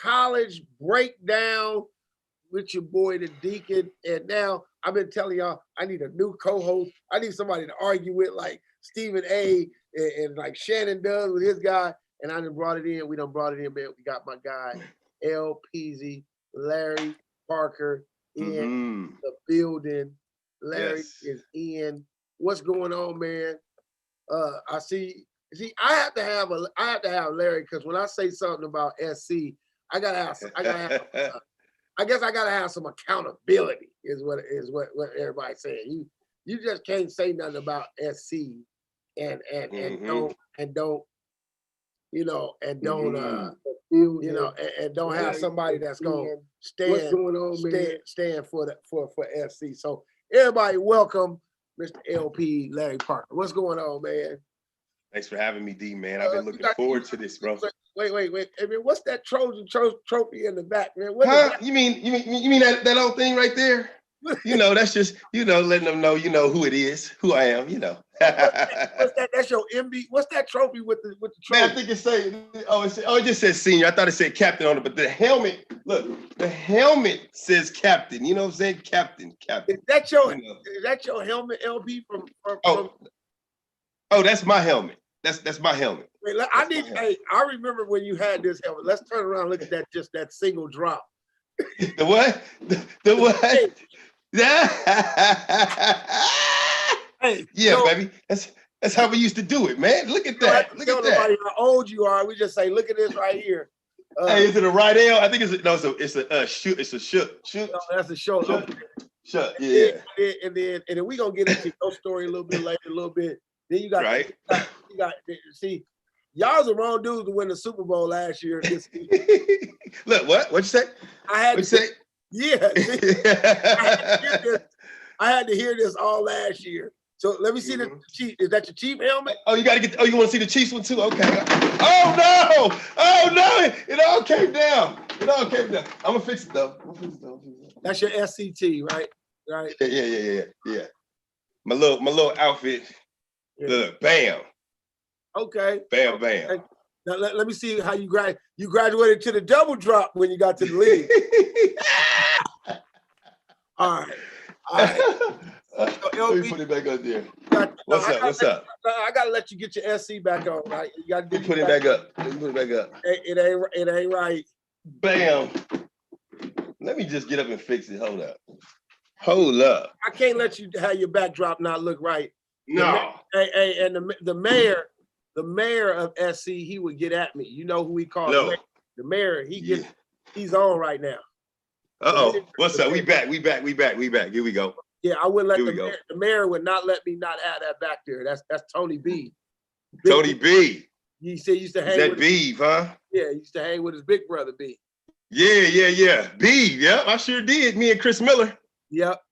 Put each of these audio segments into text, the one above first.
college breakdown with your boy the Deacon. And now I've been telling y'all I need a new co-host. I need somebody to argue with like Stephen A and like Shannon does with his guy. And I done brought it in. We done brought it in, man. We got my guy, LPZ, Larry Parker in the building. Larry is in. What's going on, man? I see. See, I have to have Larry because when I say something about SC, I gotta have. I guess I gotta have some accountability. Is what everybody's saying. You just can't say nothing about SC and don't you know and don't and don't have somebody that's gonna stand for SC. So everybody, welcome Mr. LP Larry Parker. What's going on, man? Thanks for having me, D, man. I've been looking forward to this, bro. Wait. I mean, what's that Trojan trophy in the back, man? You mean that old thing right there? That's just, letting them know, who it is, who I am, What's that? That's your MB. What's that trophy with the trophy? Man, I think it just says senior. I thought it said captain on it, but the helmet, look, the helmet says captain. You know what I'm saying? Captain. Is that your helmet, LP from Oh, that's my helmet. That's my helmet. Wait, I remember when you had this helmet. Let's turn around and look at that single drop. The what? The what? Hey, baby. That's how we used to do it, man. Look at that. Look at that. How old you are? We just say, look at this right here. Hey, is it a right L? I think it's a shoot. It's a shoot. No, that's a show. Shut. Yeah. And then we gonna get into your story a little bit later, a little bit. Then you got right. You got see, y'all the wrong dudes to win the Super Bowl last year. Look, what? What'd you say? What'd you say? Yeah. I had to hear this all last year. So let me see the Chief. Is that your Chief helmet? Oh, you want to see the Chiefs one too? Okay. Oh no! It all came down. I'm gonna fix it though. That's your SCT, right? Right. Yeah. My little outfit. Yeah. Look, bam. Okay. Bam. Hey, now let me see how you graduated to the double drop when you got to the league. All right. Let me put it back up there. What's up? I gotta let you get your SC back on, right? You gotta put it back up. Put it back up. It ain't right. Bam. Let me just get up and fix it. Hold up. I can't let you have your backdrop not look right. No. And the mayor of SC, he would get at me. You know who he called? No. The mayor. He's on right now. What's up? We back. Here we go. Yeah, I wouldn't let the mayor would not let me not have that back there. That's Tony B. Tony B. He said he used to hang with Beeve, huh? Yeah, he used to hang with his big brother B. Yeah. Beeve, yeah, I sure did. Me and Chris Miller. Yep.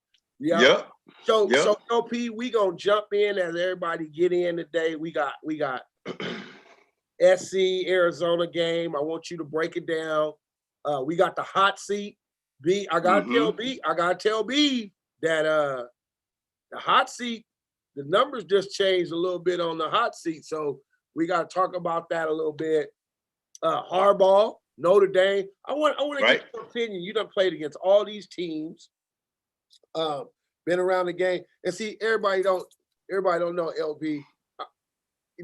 So LP, we gonna jump in as everybody get in today. We got SC Arizona game. I want you to break it down. We got the hot seat. B, I gotta tell B that the hot seat, the numbers just changed a little bit on the hot seat. So we gotta talk about that a little bit. Harbaugh, Notre Dame. I want to get your opinion. You done played against all these teams. Been around the game, and see, everybody don't know LP.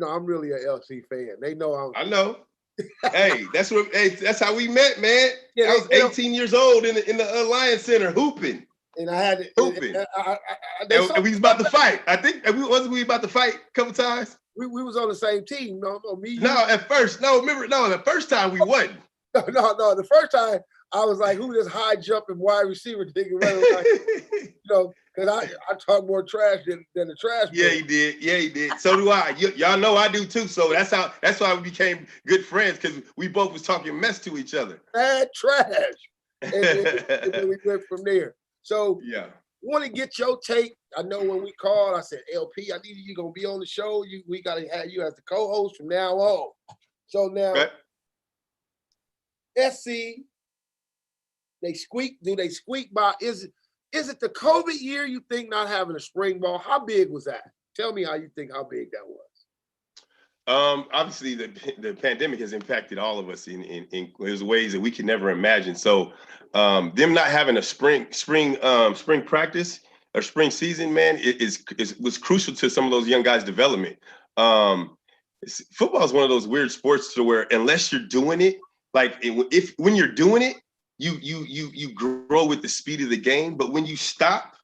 I'm really a LC fan. They know I know. Hey, that's how we met, man. Yeah, I was 18 years old in the Alliance Center hooping. And I had to hooping. And we was about to fight. I think we about to fight a couple times. We was on the same team. No, me. No, at first. No, remember, the first time we wasn't. No. The first time I was like, who this high jumping wide receiver thinking because I talk more trash than the trash. Yeah, he did. So do I. Y'all know I do too. So that's why we became good friends, because we both was talking mess to each other. Bad trash. And then we went from there. So want to get your take. I know when we called, I said, LP, I need you gonna be on the show. We gotta have you as the co-host from now on. So now SC, do they squeak by? Is it the COVID year you think not having a spring ball? How big was that? Tell me how you think how big that was. Obviously the pandemic has impacted all of us in there's ways that we can never imagine. So them not having a spring practice or spring season, man, was crucial to some of those young guys' development. Football is one of those weird sports to where unless you're doing it, like if when you're doing it, you grow with the speed of the game. But when you stop,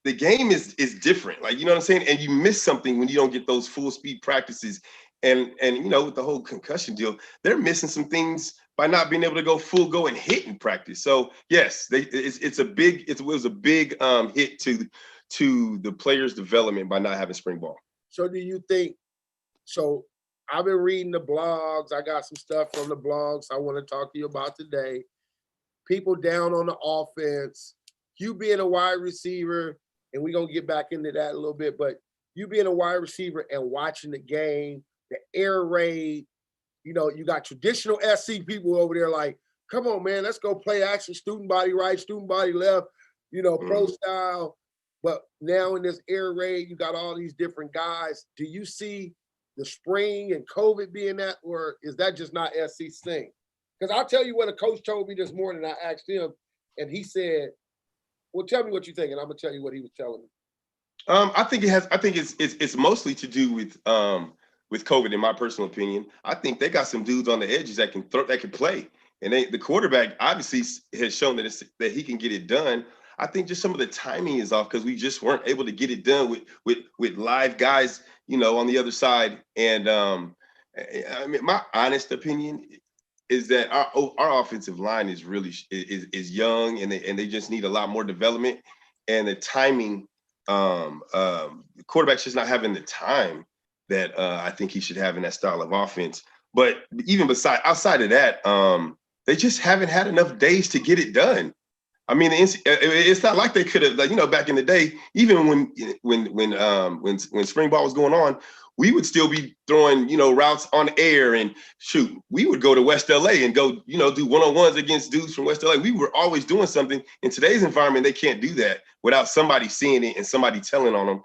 the game is different. Like, you know what I'm saying? And you miss something when you don't get those full speed practices. And you know, with the whole concussion deal, they're missing some things by not being able to go and hit in practice. So yes, it was a big hit to the players' development by not having spring ball. So do you think so? I've been reading the blogs. I got some stuff from the blogs I want to talk to you about today. People down on the offense, you being a wide receiver, and we're gonna get back into that a little bit, but you being a wide receiver and watching the game, the air raid, you know, you got traditional SC people over there like, come on, man, let's go play action, student body right, student body left, you know, pro style. But now in this air raid, you got all these different guys. Do you see the spring and COVID being that, or is that just not SC's thing? Because I'll tell you what a coach told me this morning. I asked him, and he said, well, tell me what you think, and I'm gonna tell you what he was telling me. I think it's mostly to do with COVID, in my personal opinion. I think they got some dudes on the edges that can play, and the quarterback obviously has shown that he can get it done. I think just some of the timing is off because we just weren't able to get it done with live guys, you know, on the other side. And I mean, my honest opinion is that our offensive line is really is young, and they just need a lot more development. And the timing, the quarterback's just not having the time that I think he should have in that style of offense. But even outside of that, they just haven't had enough days to get it done. I mean, it's not like they could have, like, you know, back in the day, even when spring ball was going on, we would still be throwing, you know, routes on air, and shoot, we would go to West LA and go, you know, do one-on-ones against dudes from West LA. We were always doing something. In today's environment, they can't do that without somebody seeing it and somebody telling on them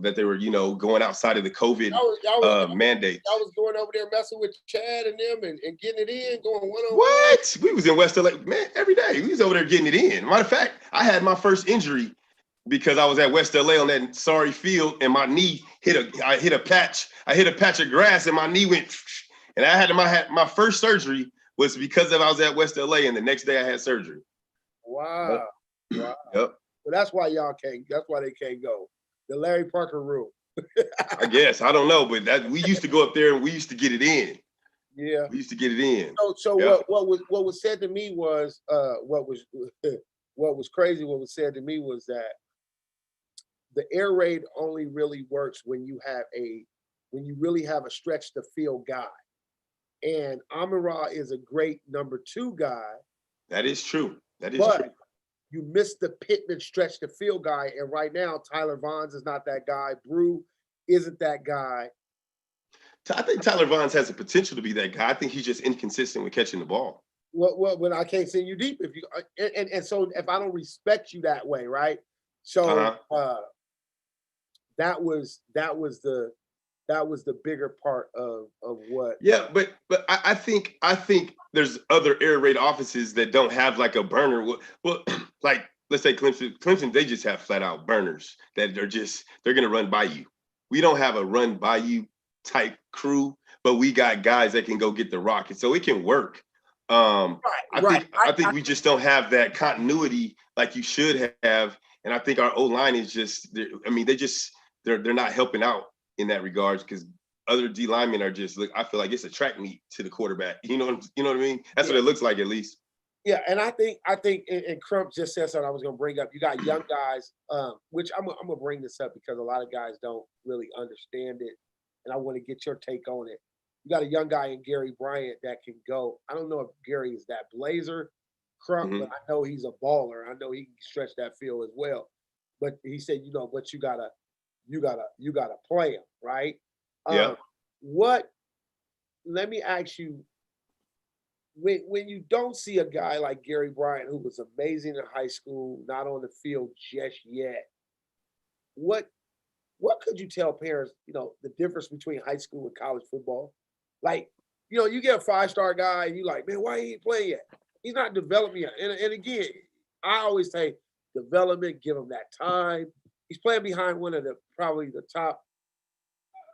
that they were, you know, going outside of the COVID mandate. I was going over there messing with Chad and them and getting it in, going one-on-one. What? We was in West LA, man, every day. We was over there getting it in. Matter of fact, I had my first injury because I was at West LA on that sorry field, and my knee I hit a patch of grass, and my knee went, and I had my first surgery was because I was at West LA, and the next day I had surgery. Wow. Yep. Wow. Yep. So that's why they can't go. The Larry Parker rule. I guess. I don't know, but we used to go up there and we used to get it in. Yeah. We used to get it in. So yep. what was said to me was what was crazy, what was said to me was that the air raid only really works when you really have a stretch the field guy. And Amon-Ra is a great number 2 guy. That is true. True. You missed the Pittman stretch the field guy, and right now Tyler Vaughns is not that guy. Brew isn't that guy. I think Tyler Vaughns has the potential to be that guy. I think he's just inconsistent with catching the ball. Well, when I can't send you deep, if you and so if I don't respect you that way, right? So that was the bigger part of what. Yeah, but I think there's other air raid offices that don't have like a burner. Well, like let's say Clemson, they just have flat out burners that they're gonna run by you. We don't have a run by you type crew, but we got guys that can go get the rock, and so it can work. I think we just don't have that continuity like you should have, and I think our O-line is they're not helping out in that regards because other D linemen are just I feel like it's a track meet to the quarterback. You know what I mean? That's what it looks like at least. Yeah, and I think and Crump just said something I was gonna bring up. You got young guys, which I'm gonna bring this up because a lot of guys don't really understand it, and I want to get your take on it. You got a young guy in Gary Bryant that can go. I don't know if Gary is that blazer, Crump, but I know he's a baller. I know he can stretch that field as well. But he said, but you gotta play him, right? Yeah. Let me ask you, when you don't see a guy like Gary Bryant, who was amazing in high school, not on the field just yet, what what could you tell parents, the difference between high school and college football? Like, you get a 5-star guy and you like, man, why he ain't playing yet? He's not developing yet. And again, I always say development, give him that time. He's playing behind one of probably the top,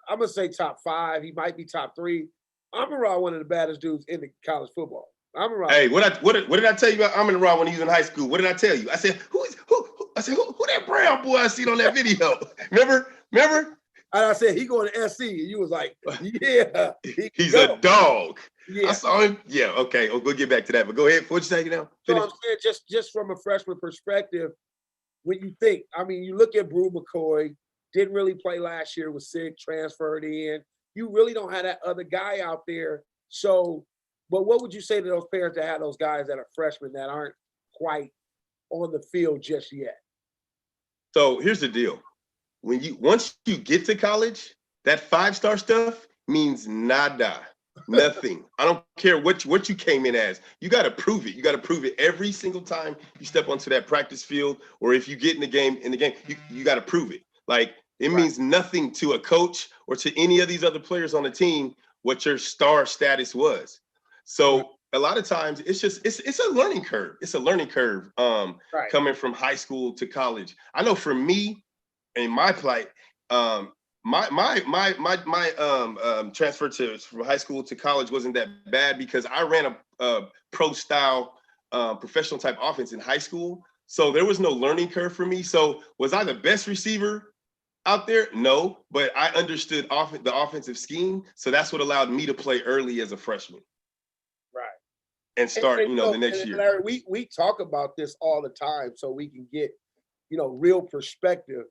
I'm gonna say top 5. He might be top 3. Amon-Ra, one of the baddest dudes in the college football. Amon-Ra. Hey, what did I tell you about Amon-Ra when he was in high school? What did I tell you? I said, who that brown boy I seen on that video? Remember? And I said, he going to SC. And you was like, yeah. He's a dog. Yeah. I saw him. Yeah, okay. We'll get back to that. But go ahead. What you say now? So I'm saying just from a freshman perspective, when you think, you look at Brew McCoy, didn't really play last year, was sick, transferred in. You really don't have that other guy out there. So, but what would you say to those parents that have those guys that are freshmen that aren't quite on the field just yet? So here's the deal. Once you get to college, that 5-star stuff means nada, nothing. I don't care what you came in as. You got to prove it. You got to prove it every single time you step onto that practice field, or if you get in the game, you got to prove it. Like, it means nothing to a coach or to any of these other players on the team what your star status was. So a lot of times it's a learning curve. It's a learning curve coming from high school to college. I know for me, in my plight, my transfer from high school to college wasn't that bad because I ran a pro style professional type offense in high school. So there was no learning curve for me. So was I the best receiver out there? No, but I understood the offensive scheme. So that's what allowed me to play early as a freshman. Right. And start, the next year. Larry, we talk about this all the time so we can get, real perspective.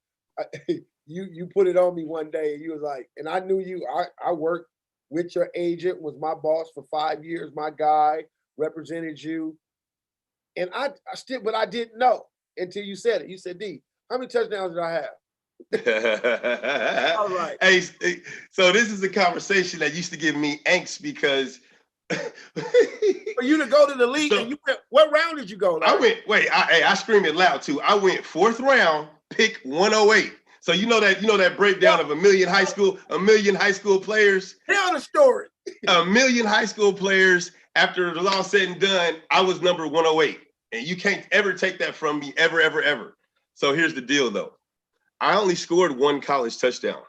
You put it on me one day and you was like, and I knew you, I worked with your agent, was my boss for 5 years, my guy, represented you. And but I didn't know until you said it. You said, D, how many touchdowns did I have? All right. Hey, so this is a conversation that used to give me angst because for you to go to the league, and what round did you go? Larry? I screamed it loud too. I went 4th round, pick 108. So you know that breakdown of a million high school players. Tell the story. A million high school players. After it was all said and done, I was number 108, and you can't ever take that from me, ever, ever, ever. So here's the deal, though. I only scored 1 college touchdown,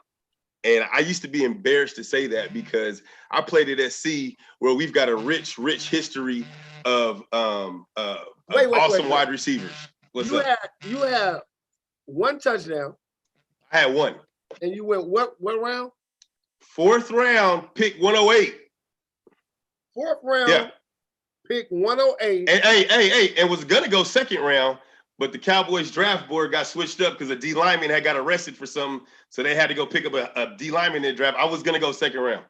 and I used to be embarrassed to say that because I played at SC, where we've got a rich history of awesome wide receivers. You had 1 touchdown. I had 1. And you went what round? 4th round, pick 108. 4th round, pick 108. And was gonna go 2nd round, but the Cowboys draft board got switched up because a D lineman had got arrested for something, so they had to go pick up a D lineman in the draft. I was gonna go 2nd round.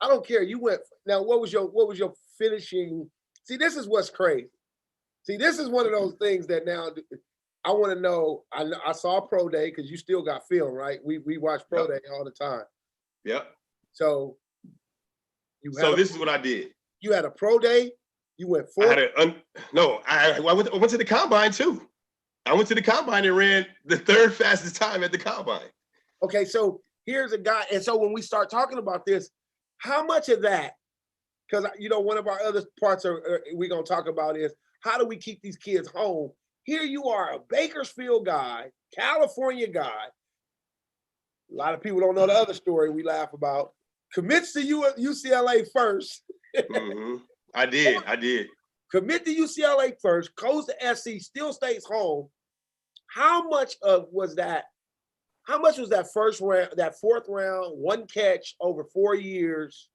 I don't care. You went. Now, what was your finishing? See, this is what's crazy. See, this is one of those things that now I want to know. I saw Pro Day because you still got film, right? We watch Pro Day all the time. Yep. So this is what I did. You had a Pro Day. You went 4th. I went to the combine too. I went to the combine and ran the 3rd fastest time at the combine. Okay, so here's a guy, and so when we start talking about this, how much of that? Because one of our other parts we're gonna talk about is how do we keep these kids home? Here you are, a Bakersfield guy, California guy. A lot of people don't know the other story we laugh about. Commits to UCLA first. Mm-hmm. I did. Commit to UCLA first, goes to SC, still stays home. How much was that 1st round, that 4th round, 1 catch over 4 years,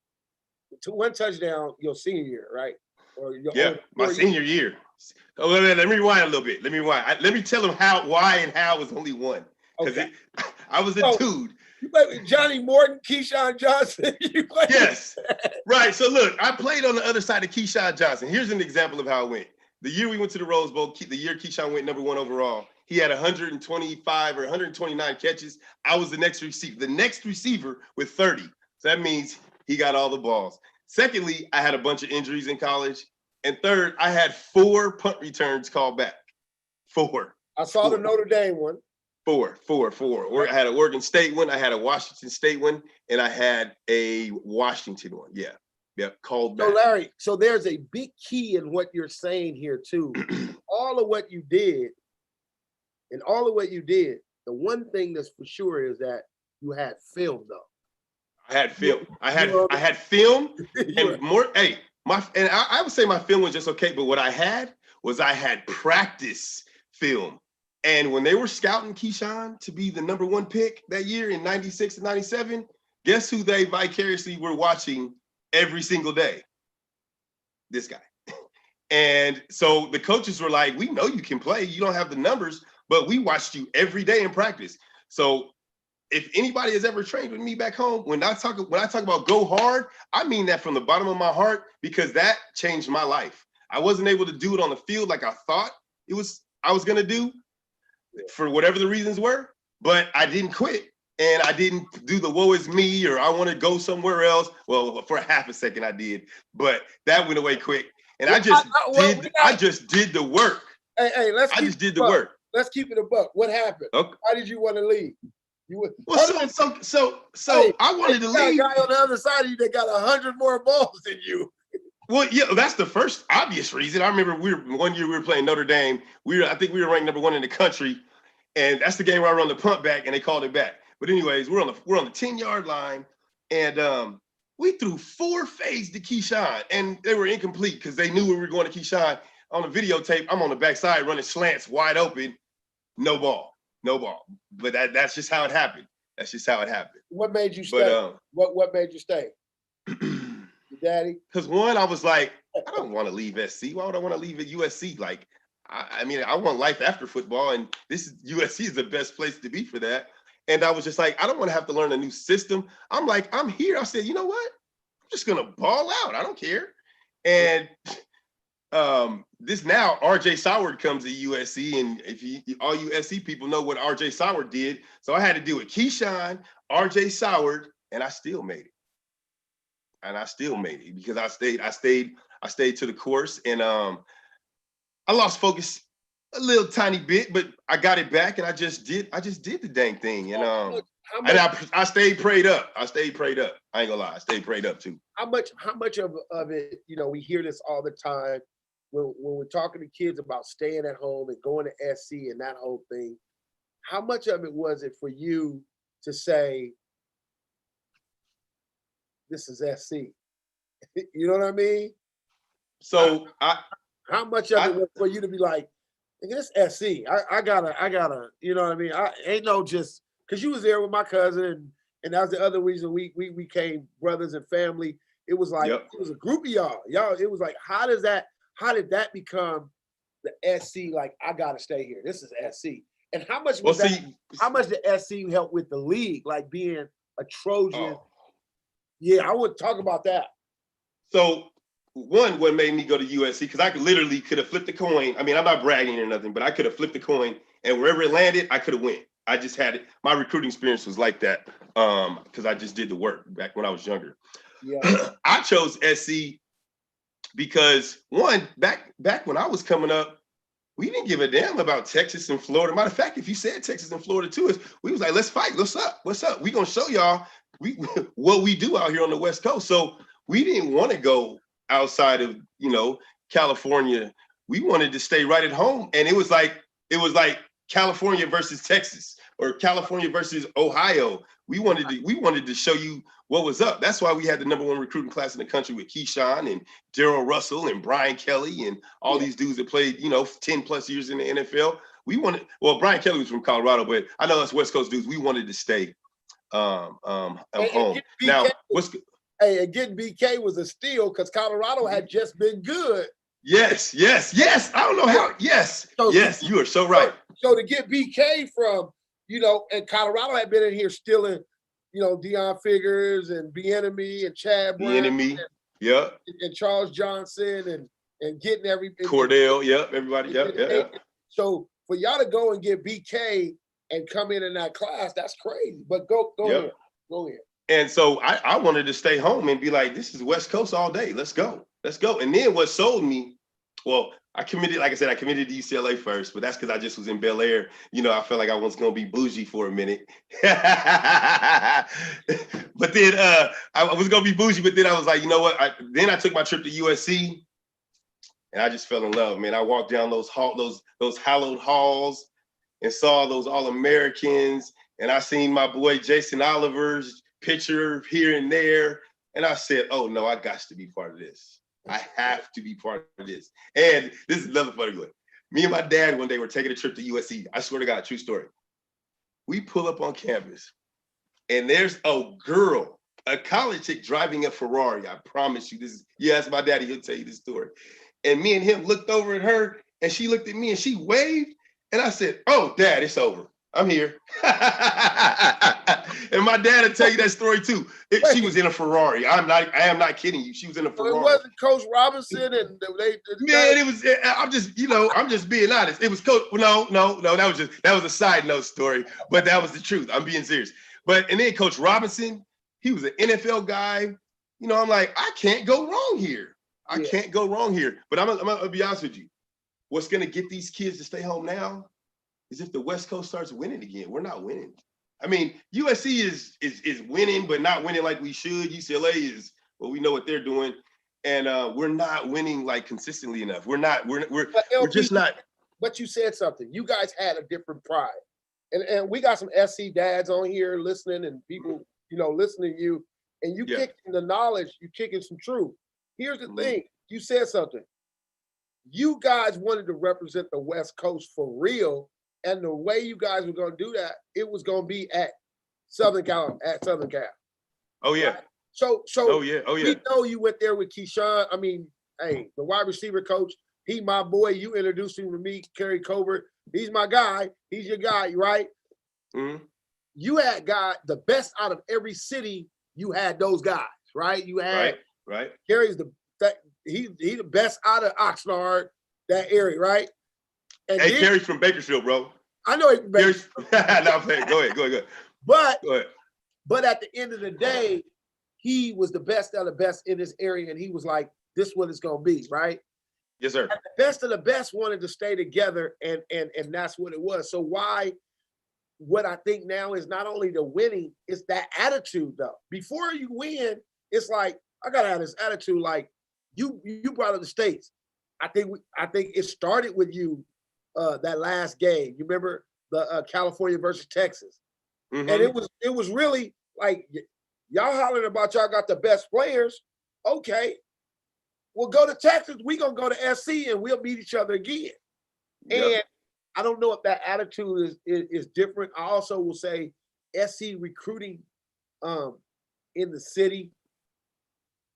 to 1 touchdown your senior year, right? My senior year. Oh, let me rewind a little bit. Let me tell them why it was only 1. Because I was a dude. You played with Johnny Morton, Keyshawn Johnson. Yes. Right. So look, I played on the other side of Keyshawn Johnson. Here's an example of how it went. The year we went to the Rose Bowl, the year Keyshawn went number 1 overall, he had 125 or 129 catches. I was the next receiver with 30. So that means he got all the balls. Secondly, I had a bunch of injuries in college. And third, I had 4 punt returns called back. 4. I saw the Notre Dame one. Four. Or I had an Oregon State one, I had a Washington State one, and I had a Washington one. Yeah. Yep. Called So back. Larry, so there's a big key in what you're saying here too. All of what you did, and all of what you did, the one thing that's for sure is that you had film though. I had film. I had You know- I had film You and more. Hey, I would say my film was just okay, but what I had practice film. And when they were scouting Keyshawn to be the #1 pick that year in 96 and 97, guess who they vicariously were watching every single day? This guy. And so the coaches were like, we know you can play. You don't have the numbers, but we watched you every day in practice. So if anybody has ever trained with me back home, when I talk about go hard, I mean that from the bottom of my heart, because that changed my life. I wasn't able to do it on the field like I thought I was gonna do for whatever the reasons were, but I didn't quit. And I didn't do the woe is me or I want to go somewhere else. Well, for a half a second I did, but that went away quick. And I just did the work. Hey, I just did the work. Let's keep it a buck. What happened? Okay. Why did you want to leave? So I wanted to leave. A guy on the other side of you that got 100 more balls than you. Well, yeah, that's the first obvious reason. I remember one year we were playing Notre Dame. I think we were ranked #1 in the country, and that's the game where I run the punt back and they called it back. But anyways, we're on the 10-yard line, and we threw 4 fades to Keyshawn, and they were incomplete because they knew we were going to Keyshawn. On the videotape, I'm on the backside running slants wide open, no ball. But that's just how it happened. What made you stay? What made you stay? Your daddy? Because one, I was like, I don't want to leave SC. Why would I want to leave at USC? Like, I mean, I want life after football, and USC is the best place to be for that. And I was just like, I don't want to have to learn a new system. I'm like, I'm here. I said, you know what? I'm just gonna ball out. I don't care. And this now, RJ Soward comes to USC, and all you SC people know what RJ Soward did. So I had to do it. Keyshawn, RJ Soward, and I still made it. Because I stayed to the course, and I lost focus a little tiny bit, but I got it back, and I just did the dang thing. And I stayed prayed up. I ain't gonna lie, I stayed prayed up too. How much of it, we hear this all the time when we're talking to kids about staying at home and going to SC and that whole thing. How much of it was it for you to say, this is SC? You know what I mean? So how much of it was for you to be like, this SC? I gotta, you know what I mean? I ain't no just because you was there with my cousin, and that was the other reason we became brothers and family. It was like It was a group of y'all. It was like, how did that become the SC? Like, I gotta stay here. This is SC. And how much was that? How much did SC help with the league, like being a Trojan? Yeah, I would talk about that. So one, what made me go to USC, because I could have flipped the coin. I mean, I'm not bragging or nothing, but I could have flipped the coin, and wherever it landed, I could have went. I just had it. My recruiting experience was like that, because I just did the work back when I was younger. Yeah. I chose SC because one, back when I was coming up, we didn't give a damn about Texas and Florida. Matter of fact, if you said Texas and Florida to us, we was like, let's fight. What's up? We gonna show y'all what we do out here on the West Coast. So we didn't want to go outside of California. We wanted to stay right at home, and it was like California versus Texas or California versus Ohio. We wanted to show you what was up. That's why we had the #1 recruiting class in the country with Keyshawn and Darrell Russell and Brian Kelly and all these dudes that played 10 plus years in the NFL. Brian Kelly was from Colorado, but I know us West Coast dudes. We wanted to stay home. Now, and getting BK was a steal because Colorado had just been good. Yes. I don't know how. Yes, you are so right. So to get BK from, and Colorado had been in here stealing, Deion Figures and Bieniemy and Chad Brown. Bieniemy, yeah. And Charles Johnson and getting Cordell, everybody, So for y'all to go and get BK and come in that class, that's crazy. But go ahead. And so I wanted to stay home and be like, this is West Coast all day. Let's go. And then what sold me Well, I committed, like I said, I committed to UCLA first, but that's because I just was in Bel Air. You know, I felt like I was gonna be bougie for a minute. But then I was gonna be bougie, but then I was like, you know what? Then I took my trip to USC, and I just fell in love, man. I walked down those hallowed halls and saw those All-Americans, and I seen my boy Jason Oliver's picture here and there, and I said, oh no, I got to be part of this. I have to be part of this. And this is another funny one. Me and my dad one day were taking a trip to USC. I swear to God, true story. We pull up on campus, and there's a girl, a college chick driving a Ferrari. I promise you, you ask my daddy, he'll tell you this story. And me and him looked over at her, and she looked at me, and she waved. And I said, oh, Dad, it's over. I'm here. And my dad will tell you that story too. She was in a Ferrari. I am not kidding you. She was in a Ferrari. It wasn't Coach Robinson and man, it was, I'm just being honest. It was Coach, no, that was a side note story, but that was the truth. I'm being serious. And then Coach Robinson, he was an NFL guy. You know, I'm like, I can't go wrong here. I can't go wrong here. But I'm gonna be honest with you. What's gonna get these kids to stay home now is if the West Coast starts winning again. We're not winning. I mean, USC is winning, but not winning like we should. UCLA is, well, we know what they're doing, and we're not winning like consistently enough. We're just not. But you said something. You guys had a different pride, and we got some SC dads on here listening, and people, you know, listening to you, and you kicking the knowledge, you kicking some truth. Here's the thing. You said something. You guys wanted to represent the West Coast for real. And the way you guys were going to do that, it was going to be at Southern Cal. Oh yeah. Right? So. Oh yeah. We know you went there with Keyshawn. I mean, hey, the wide receiver coach. He my boy. You introduced him to me, Kerry Covert. He's my guy. He's your guy, right? Mm-hmm. You had the best out of every city. You had those guys, right? You had right. Kerry's he the best out of Oxnard, that area, right? And hey, Kerry's from Bakersfield, bro. I know he's from Bakersfield. No, I'm playing. Go ahead. But at the end of the day, he was the best of the best in this area, and he was like, "This is what it's gonna be," right? Yes, sir. And the best of the best wanted to stay together, and that's what it was. So what I think now is not only the winning, it's that attitude though. Before you win, it's like I gotta have this attitude. Like you brought up the States. I think it started with you. That last game, you remember the California versus Texas, and it was really like y'all hollering about y'all got the best players. Okay, we'll go to Texas. We gonna go to SC and we'll meet each other again. Yep. And I don't know if that attitude is different. I also will say SC recruiting in the city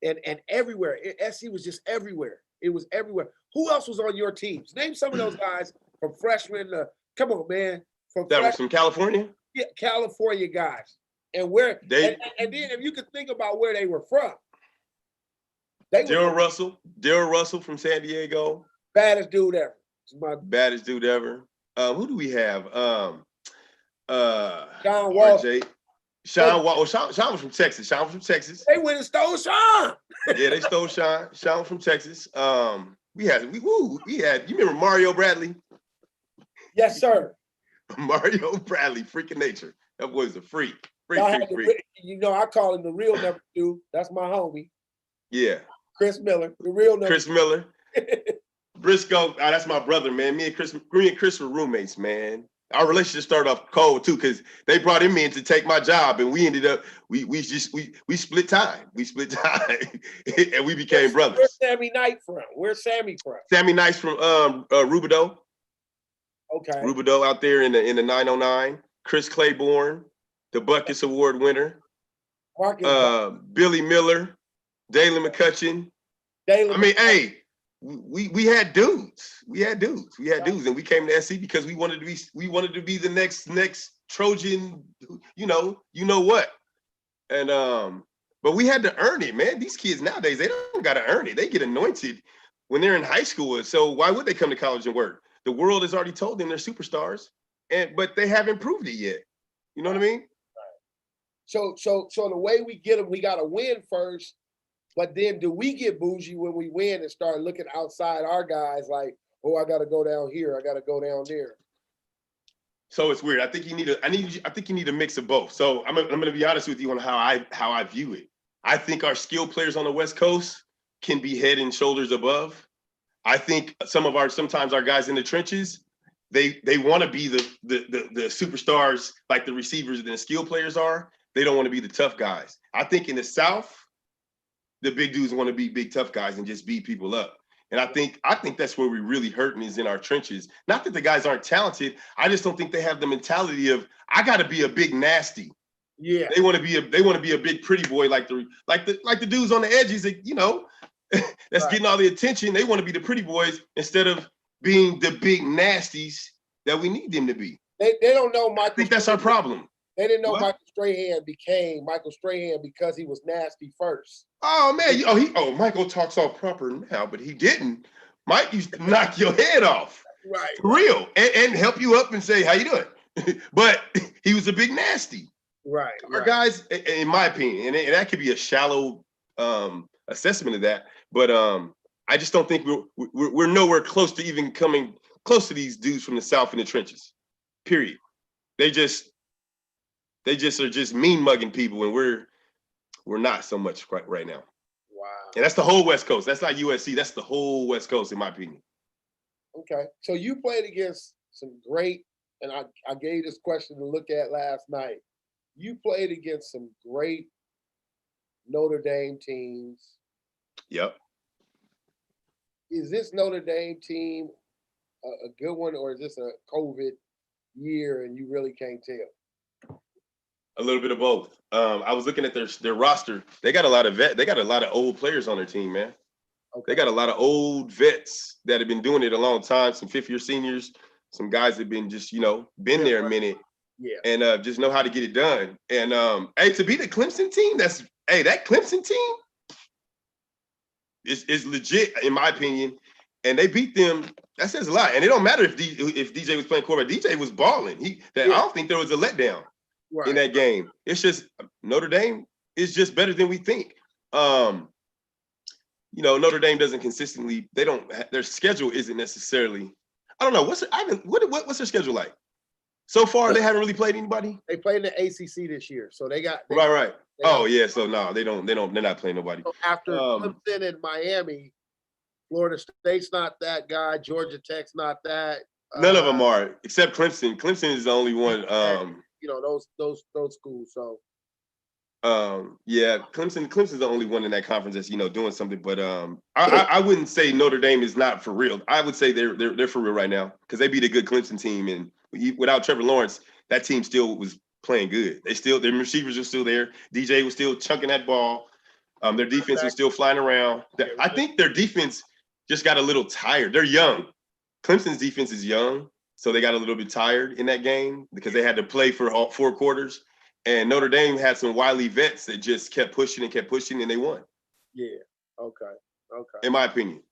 and everywhere. SC was just everywhere. It was everywhere. Who else was on your teams? Name some of those guys. From freshman to, come on, man. Was from California? Yeah, California guys. And where and then if you could think about where they were from. Daryl Russell from San Diego. Baddest dude ever. Baddest dude ever. Who do we have? Sean Wall. Sean was from Texas. They went and stole Sean. Yeah, they stole Sean. Sean was from Texas. We had, you remember Mario Bradley? Yes, sir. Mario Bradley, freaking nature. That boy's a freak. Freak. You know, I call him the real number 2. That's my homie. Yeah. Chris Miller, the real number Chris 2. Miller. Briscoe, that's my brother, man. Me and Chris were roommates, man. Our relationship started off cold too, because they brought him in to take my job, and we ended up we split time. We split time, and we became brothers. Where's Sammy Knight from? Where's Sammy from? Sammy Knight's from Rubidoux. Okay. Rubidoux out there in the 909. Chris Claiborne, the Buckets Award winner. Billy Miller, Dalen McCutcheon. Hey. We had dudes. We had dudes, and we came to SC because we wanted to be the next Trojan, you know what. And but we had to earn it, man. These kids nowadays, they don't gotta earn it. They get anointed when they're in high school. So why would they come to college and work? The world has already told them they're superstars, but they haven't proved it yet. You know what I mean? So the way we get them, we gotta win first. But then do we get bougie when we win and start looking outside our guys like, oh, I got to go down here, I got to go down there? So it's weird. I think you need a mix of both. So I'm gonna be honest with you on how I view it. I think our skilled players on the West Coast can be head and shoulders above. I think sometimes our guys in the trenches, they want to be the superstars like the receivers and the skill players are. They don't want to be the tough guys. I think in the South, the big dudes want to be big tough guys and just beat people up. And I think that's where we really hurting is in our trenches. Not that the guys aren't talented. I just don't think they have the mentality of I got to be a big nasty. Yeah. They want to be a big pretty boy like the dudes on the edges that, that's Right. getting all the attention. They want to be the pretty boys instead of being the big nasties that we need them to be. They don't know Michael. I think that's our problem. They didn't know What? Michael Strahan became Michael Strahan because he was nasty first. Oh man, Michael talks all proper now, but he didn't. Mike used to knock your head off. Right. For real. And help you up and say, how you doing? But he was a big nasty. Right. Our guys, in my opinion, and that could be a shallow assessment of that, but I just don't think we're nowhere close to even coming close to these dudes from the South in the trenches. Period. They just are just mean mugging people, and we're not so much right now. Wow. And that's the whole West Coast. That's not USC. That's the whole West Coast, in my opinion. Okay. So you played against some great, and I gave you this question to look at last night. You played against some great Notre Dame teams. Yep. Is this Notre Dame team a good one, or is this a COVID year and you really can't tell? A little bit of both. I was looking at their roster. They got a lot of old players on their team, man. Okay. They got a lot of old vets that have been doing it a long time, some fifth-year seniors, some guys that have been just, been there a minute. Yeah. And just know how to get it done. And to be the Clemson team, that Clemson team is legit, in my opinion. And they beat them. That says a lot. And it don't matter if DJ was playing quarterback. DJ was balling. I don't think there was a letdown in that game. It's just Notre Dame is just better than we think. Notre Dame doesn't consistently. Their schedule isn't necessarily. I don't know what's their schedule like. So far, they haven't really played anybody. They played in the ACC this year, so they got right. So no, they don't. They're not playing nobody. So after Clemson and Miami, Florida State's not that guy. Georgia Tech's not that. None of them are, except Clemson. Clemson is the only one. Those schools. So. Clemson's the only one in that conference that's doing something. But I wouldn't say Notre Dame is not for real. I would say they're for real right now because they beat a good Clemson team, and without Trevor Lawrence, that team still was playing good. Their receivers are still there. DJ was still chunking that ball. Their defense was still flying around. I think their defense just got a little tired. They're young. Clemson's defense is young, so they got a little bit tired in that game because they had to play for all 4 quarters. And Notre Dame had some wily vets that just kept pushing, and they won. Yeah. Okay. In my opinion.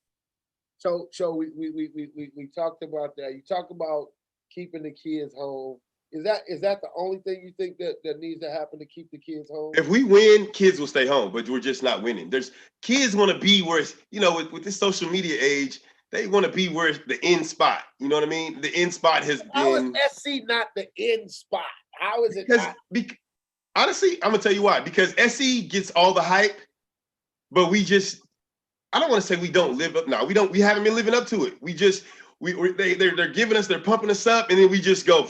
So we talked about that. You talked about keeping the kids home. Is that the only thing you think that needs to happen to keep the kids home? If we win, kids will stay home, but we're just not winning. There's kids want to be where it's, with this social media age, they want to be where it's the end spot. You know what I mean? The end spot has been. How is SC not the end spot? How is it not? Honestly, I'm gonna tell you why. Because SC gets all the hype, but I don't want to say we don't live up. No, we don't. We haven't been living up to it. They're giving us, they're pumping us up, and then we just go,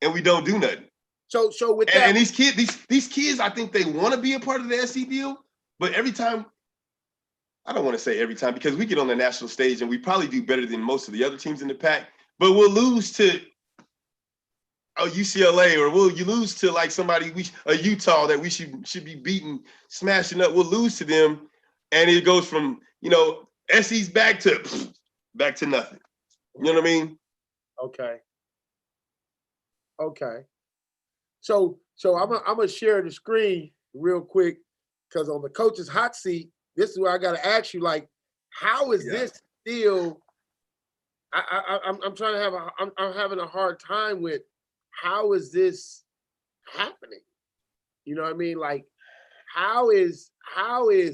and we don't do nothing. So with that, and these kids, I think they want to be a part of the SC deal, but every time. I don't want to say every time because we get on the national stage and we probably do better than most of the other teams in the pack, but we'll lose to UCLA or you lose to like somebody a Utah that we should be beating, smashing up. We'll lose to them, and it goes from SC's back to nothing. You know what I mean? Okay. So I'm gonna share the screen real quick because on the coach's hot seat. This is where I got to ask you, like, how is this still? I'm trying to I'm having a hard time with how is this happening? You know what I mean? Like, How is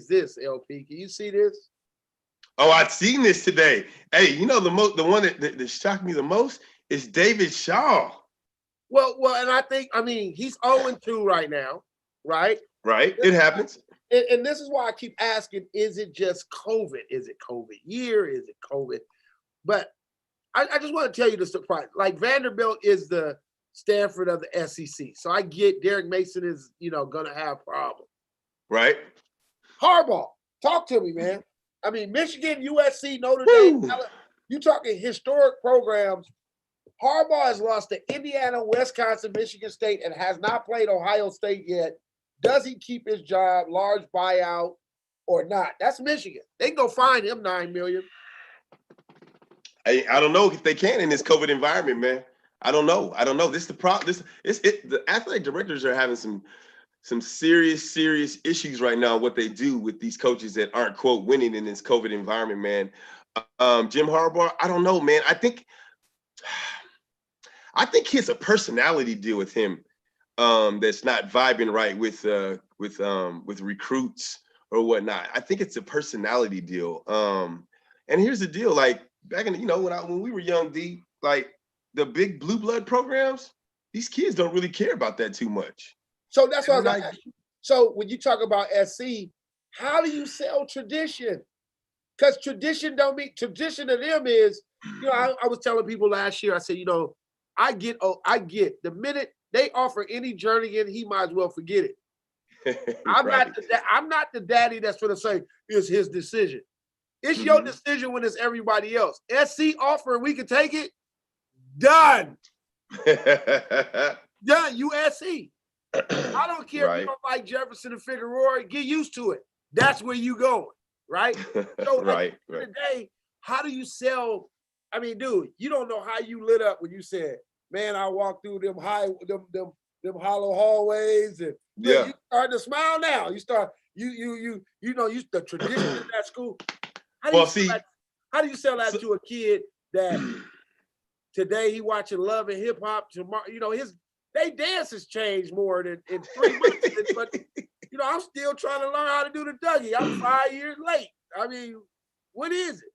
this, LP? Can you see this? Oh, I've seen this today. Hey, you know the one that shocked me the most is David Shaw. Well, and I mean, he's 0-2 right now, right? Right? It happens. And this is why I keep asking, is it just COVID? Is it COVID year? Is it COVID? But I just want to tell you the surprise. Like Vanderbilt is the Stanford of the SEC. So I get Derek Mason is, going to have problems. Right. Harbaugh, talk to me, man. I mean, Michigan, USC, Notre Dame, you talking historic programs. Harbaugh has lost to Indiana, Wisconsin, Michigan State, and has not played Ohio State yet. Does he keep his job, large buyout, or not? That's Michigan. They can go find him $9 million. I don't know if they can in this COVID environment, man. I don't know. This is the problem. The athletic directors are having some serious issues right now. What they do with these coaches that aren't quote winning in this COVID environment, man. Jim Harbaugh, I don't know, man. I think it's a personality deal with him that's not vibing right with recruits or whatnot. I think it's a personality deal. And here's the deal: like back in when we were young, D, like the big blue blood programs, these kids don't really care about that too much. So that's what I was like. So when you talk about SC, how do you sell tradition? Because tradition don't mean tradition to them is, I was telling people last year, I said, I get the minute they offer any journey in, he might as well forget it. I'm not the daddy that's going to say it's his decision. It's your decision when it's everybody else. SC offer and we can take it. Done. Done. USC. I don't care if you don't like Jefferson and Figueroa. Get used to it. That's where you going, right? So right. Today, how do you sell? I mean, dude, you don't know how you lit up when you said, "Man, I walked through them hollow hallways," and you start to smile now. You start you the tradition of that school. How do you sell that to a kid that today he watching Love and Hip Hop? Tomorrow, they dances changed more than in 3 months. But I'm still trying to learn how to do the Dougie. I'm 5 years late. I mean, what is it?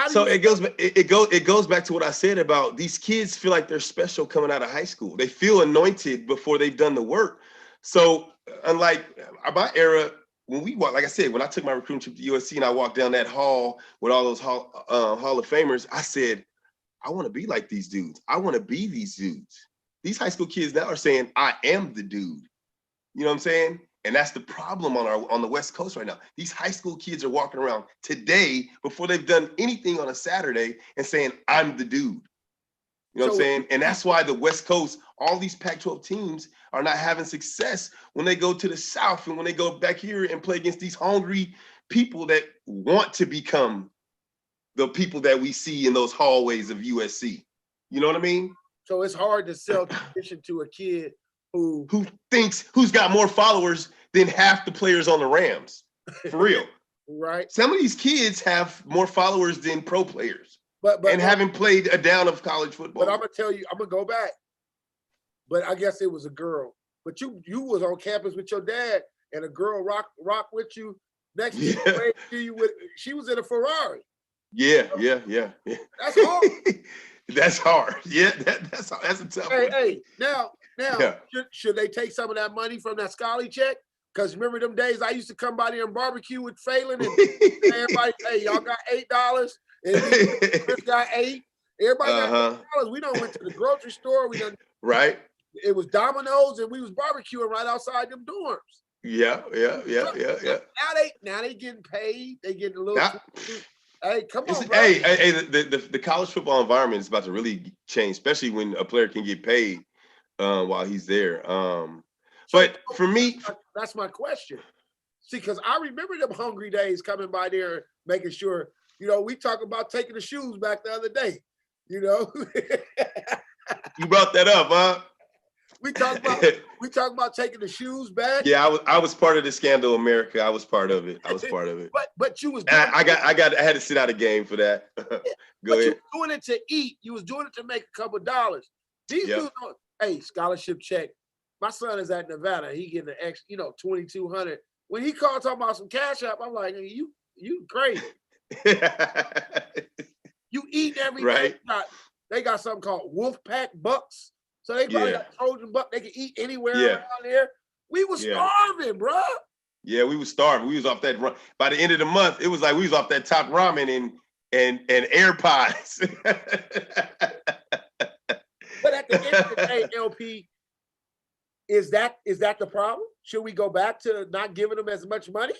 So it goes back to what I said about these kids feel like they're special coming out of high school. They feel anointed before they've done the work. So unlike my era, when we walked, like I said, when I took my recruiting trip to USC and I walked down that hall with all those Hall of Famers, I said, I want to be like these dudes. I want to be these dudes. These high school kids now are saying, I am the dude. You know what I'm saying? And that's the problem on the West Coast right now. These high school kids are walking around today before they've done anything on a Saturday and saying, I'm the dude. You know what I'm saying? And that's why the West Coast, all these Pac-12 teams are not having success when they go to the South and when they go back here and play against these hungry people that want to become the people that we see in those hallways of USC. You know what I mean? So it's hard to sell tradition to a kid who's got more followers than half the players on the Rams. For real. Right. Some of these kids have more followers than pro players. But haven't played a down of college football. But I'm gonna tell you, I'm gonna go back. But I guess it was a girl. But you was on campus with your dad, and a girl rock with you next to you. She was in a Ferrari. Yeah. That's hard. That's hard. Yeah, that's a tough one. Hey, now, should they take some of that money from that Scully check? Because remember them days I used to come by there and barbecue with Phelan and everybody, hey, y'all got $8 and Chris got $8. Everybody got $8. We done went to the grocery store. We done right. It was Domino's and we was barbecuing right outside them dorms. Yeah. Now they getting paid. They getting a little. Hey, come on, bro. Hey, the college football environment is about to really change, especially when a player can get paid while he's there. But for me, that's my question. See, because I remember them hungry days coming by there, making sure, we talk about taking the shoes back the other day, You brought that up, huh? We talk about taking the shoes back. Yeah, I was part of the Scandal America. I was part of it. But you was doing I had to sit out a game for that. Go ahead. You were doing it to eat. You was doing it to make a couple dollars. These dudes, hey, scholarship check, my son is at Nevada. He getting an extra, 2,200. When he called talking about some cash app, I'm like, hey, you crazy. You eat every day. Right. They got something called Wolfpack Bucks. So they probably Yeah. got Trojan Buck. They can eat anywhere Yeah. around there. We was Yeah. starving, bro. Yeah, we was starving. We was off that run. By the end of the month, it was like we was off that top ramen and AirPods. But at the end of the day, LP, is that the problem? Should we go back to not giving them as much money?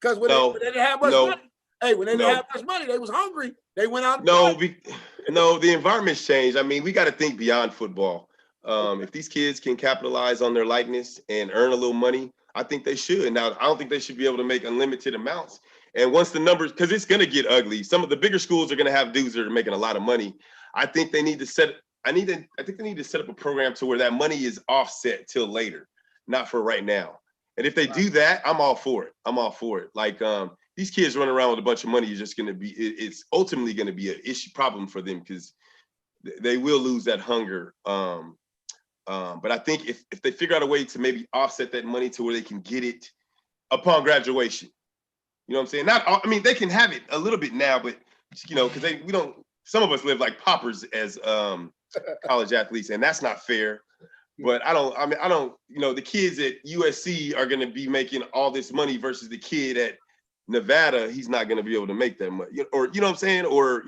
Because when they didn't have much money, when they didn't have much money, they was hungry. They went out. No, the environment's changed. I mean, we got to think beyond football. If these kids can capitalize on their likeness and earn a little money, I think they should. Now, I don't think they should be able to make unlimited amounts. And once the numbers, because it's going to get ugly. Some of the bigger schools are going to have dudes that are making a lot of money. I think they need to set up a program to where that money is offset till later, not for right now. And if they do that, I'm all for it. I'm all for it. Like these kids running around with a bunch of money is just going to be, it's ultimately going to be an issue problem for them because they will lose that hunger. But I think if they figure out a way to maybe offset that money to where they can get it upon graduation, you know what I'm saying? I mean, they can have it a little bit now, but because some of us live like paupers as college athletes, and that's not fair. But I don't, the kids at USC are going to be making all this money versus the kid at Nevada. He's not going to be able to make that money, or, you know what I'm saying? Or,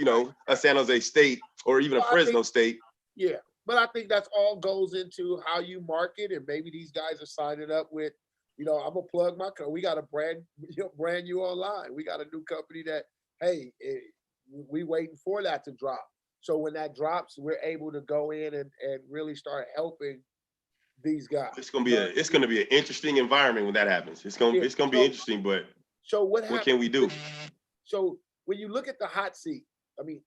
a San Jose State or even a Fresno State. Yeah. But I think that's all goes into how you market, and maybe these guys are signing up with, I'm gonna plug my company. We got a brand new online. We got a new company that, hey, we waiting for that to drop. So when that drops, we're able to go in and really start helping these guys. It's gonna be an interesting environment when that happens. It's gonna be interesting, but so what can we do? So when you look at the hot seat, I mean,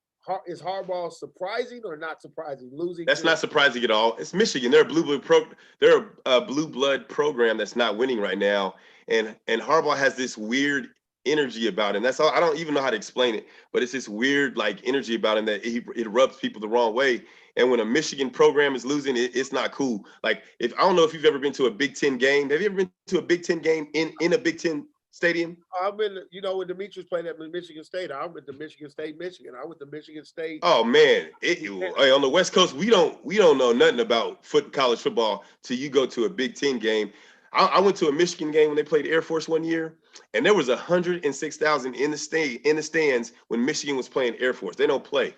is Harbaugh surprising or not surprising? Losing? That's not surprising at all. It's Michigan. They're a blue blood program that's not winning right now, and Harbaugh has this weird energy about him. That's all. I don't even know how to explain it, but it's this weird like energy about him that it rubs people the wrong way. And when a Michigan program is losing, it's not cool. Like I don't know if you've ever been to a Big Ten game. Have you ever been to a Big Ten game in a Big Ten stadium? I've been, when Demetrius played at Michigan State, I went to Michigan State, Michigan. I went to Michigan State. Oh man, on the West Coast, we don't know nothing about college football till you go to a Big Ten game. I went to a Michigan game when they played Air Force one year, and there was 106,000 in the stands when Michigan was playing Air Force. They don't play.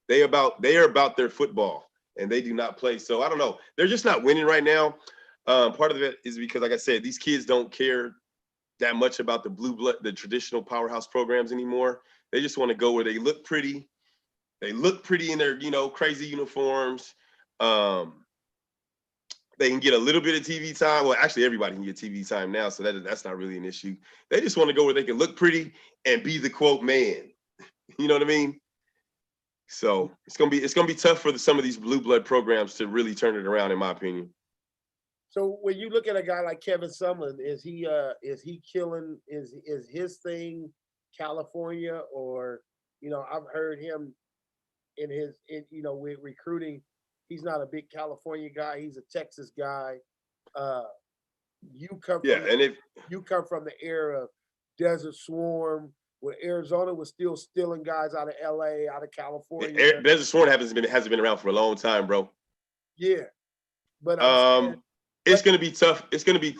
They are about their football, and they do not play. So I don't know. They're just not winning right now. Part of it is because, like I said, these kids don't care that much about the traditional powerhouse programs anymore. They just want to go where they look pretty. They look pretty in their, crazy uniforms. They can get a little bit of TV time. Well, actually, everybody can get TV time now, so that's not really an issue. They just want to go where they can look pretty and be the quote man. You know what I mean? So it's gonna be tough for some of these blue blood programs to really turn it around, in my opinion. So when you look at a guy like Kevin Sumlin, is he killing? Is his thing California, or I've heard him with recruiting, he's not a big California guy. He's a Texas guy. You come from the era of Desert Swarm, where Arizona was still stealing guys out of LA, out of California. Desert Swarm hasn't been around for a long time, bro. Yeah, but it's gonna be tough. It's gonna be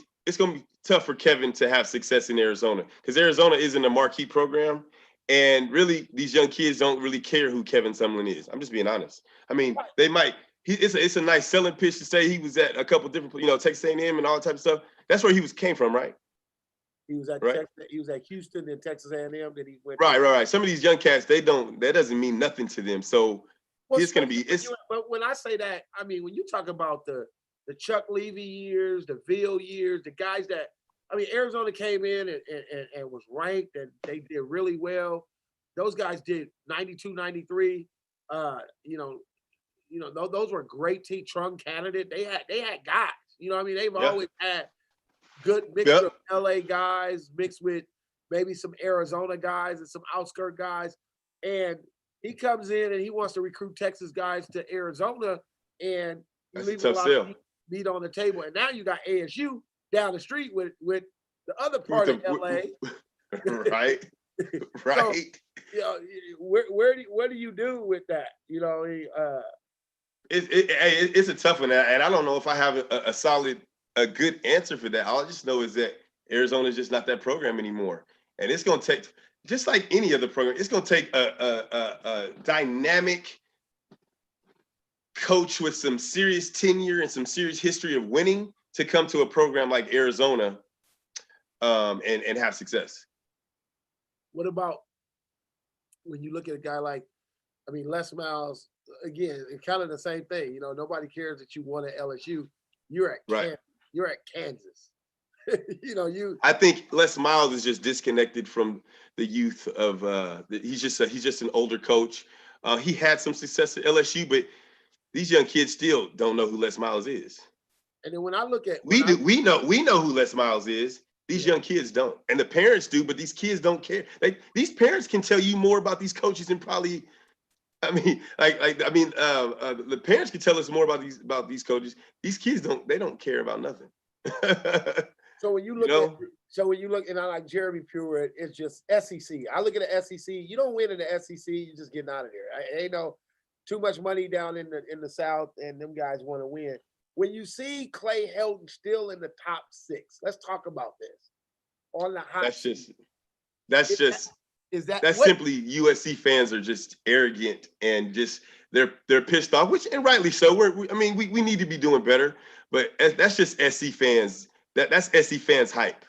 tough for Kevin to have success in Arizona because Arizona isn't a marquee program, and really these young kids don't really care who Kevin Sumlin is. I'm just being honest. I mean, they might. It's a nice selling pitch to say he was at a couple different, Texas A&M and all that type of stuff. That's where he came from, right? He was at Texas, he was at Houston and Texas A&M. Then he went. Right. Some of these young cats, that doesn't mean nothing to them. So it's gonna be. But when I say that, I mean when you talk about the Chuck Levy years, the Ville years, the guys that, Arizona came in and was ranked, and they did really well. Those guys did 92, 93. Those were great team. Trung candidate. They had guys. They've always had good mix of LA guys mixed with maybe some Arizona guys and some outskirt guys. And he comes in and he wants to recruit Texas guys to Arizona, and that's a tough sell. meat on the table. And now you got ASU down the street with the other With part of LA. right, right. So, you know, what do you do with that? You know, It's a tough one, and I don't know if I have a solid, a good answer for that. All I just know is that Arizona's just not that program anymore, and it's going to take, just like any other program, it's going to take a dynamic coach with some serious tenure and some serious history of winning to come to a program like Arizona, and have success. what about when you look at a guy like, I mean, Les Miles? Again, it's kind of the same thing. You know, nobody cares that you won at LSU. You're at Right. You're at Kansas. You know, I think Les Miles is just disconnected from the youth of. He's just an older coach. He had some success at LSU, but these young kids still don't know who Les Miles is. And then when I look at We know who Les Miles is. These young kids don't, and the parents do, but these kids don't care. Like, these parents can tell you more about these coaches than probably. I mean, the parents can tell us more about these coaches. These kids don't care about nothing. So when you look, and I like Jeremy Pruitt, it's just SEC. I look at the SEC. You don't win in the SEC, you just getting out of there. Ain't no too much money down in the South, and them guys want to win. When you see Clay Helton still in the top 6, let's talk about this. On the hot That's simply USC fans are just arrogant and just they're pissed off, which, and rightly so. We need to be doing better, but that's just SC fans. That's SC fans hype.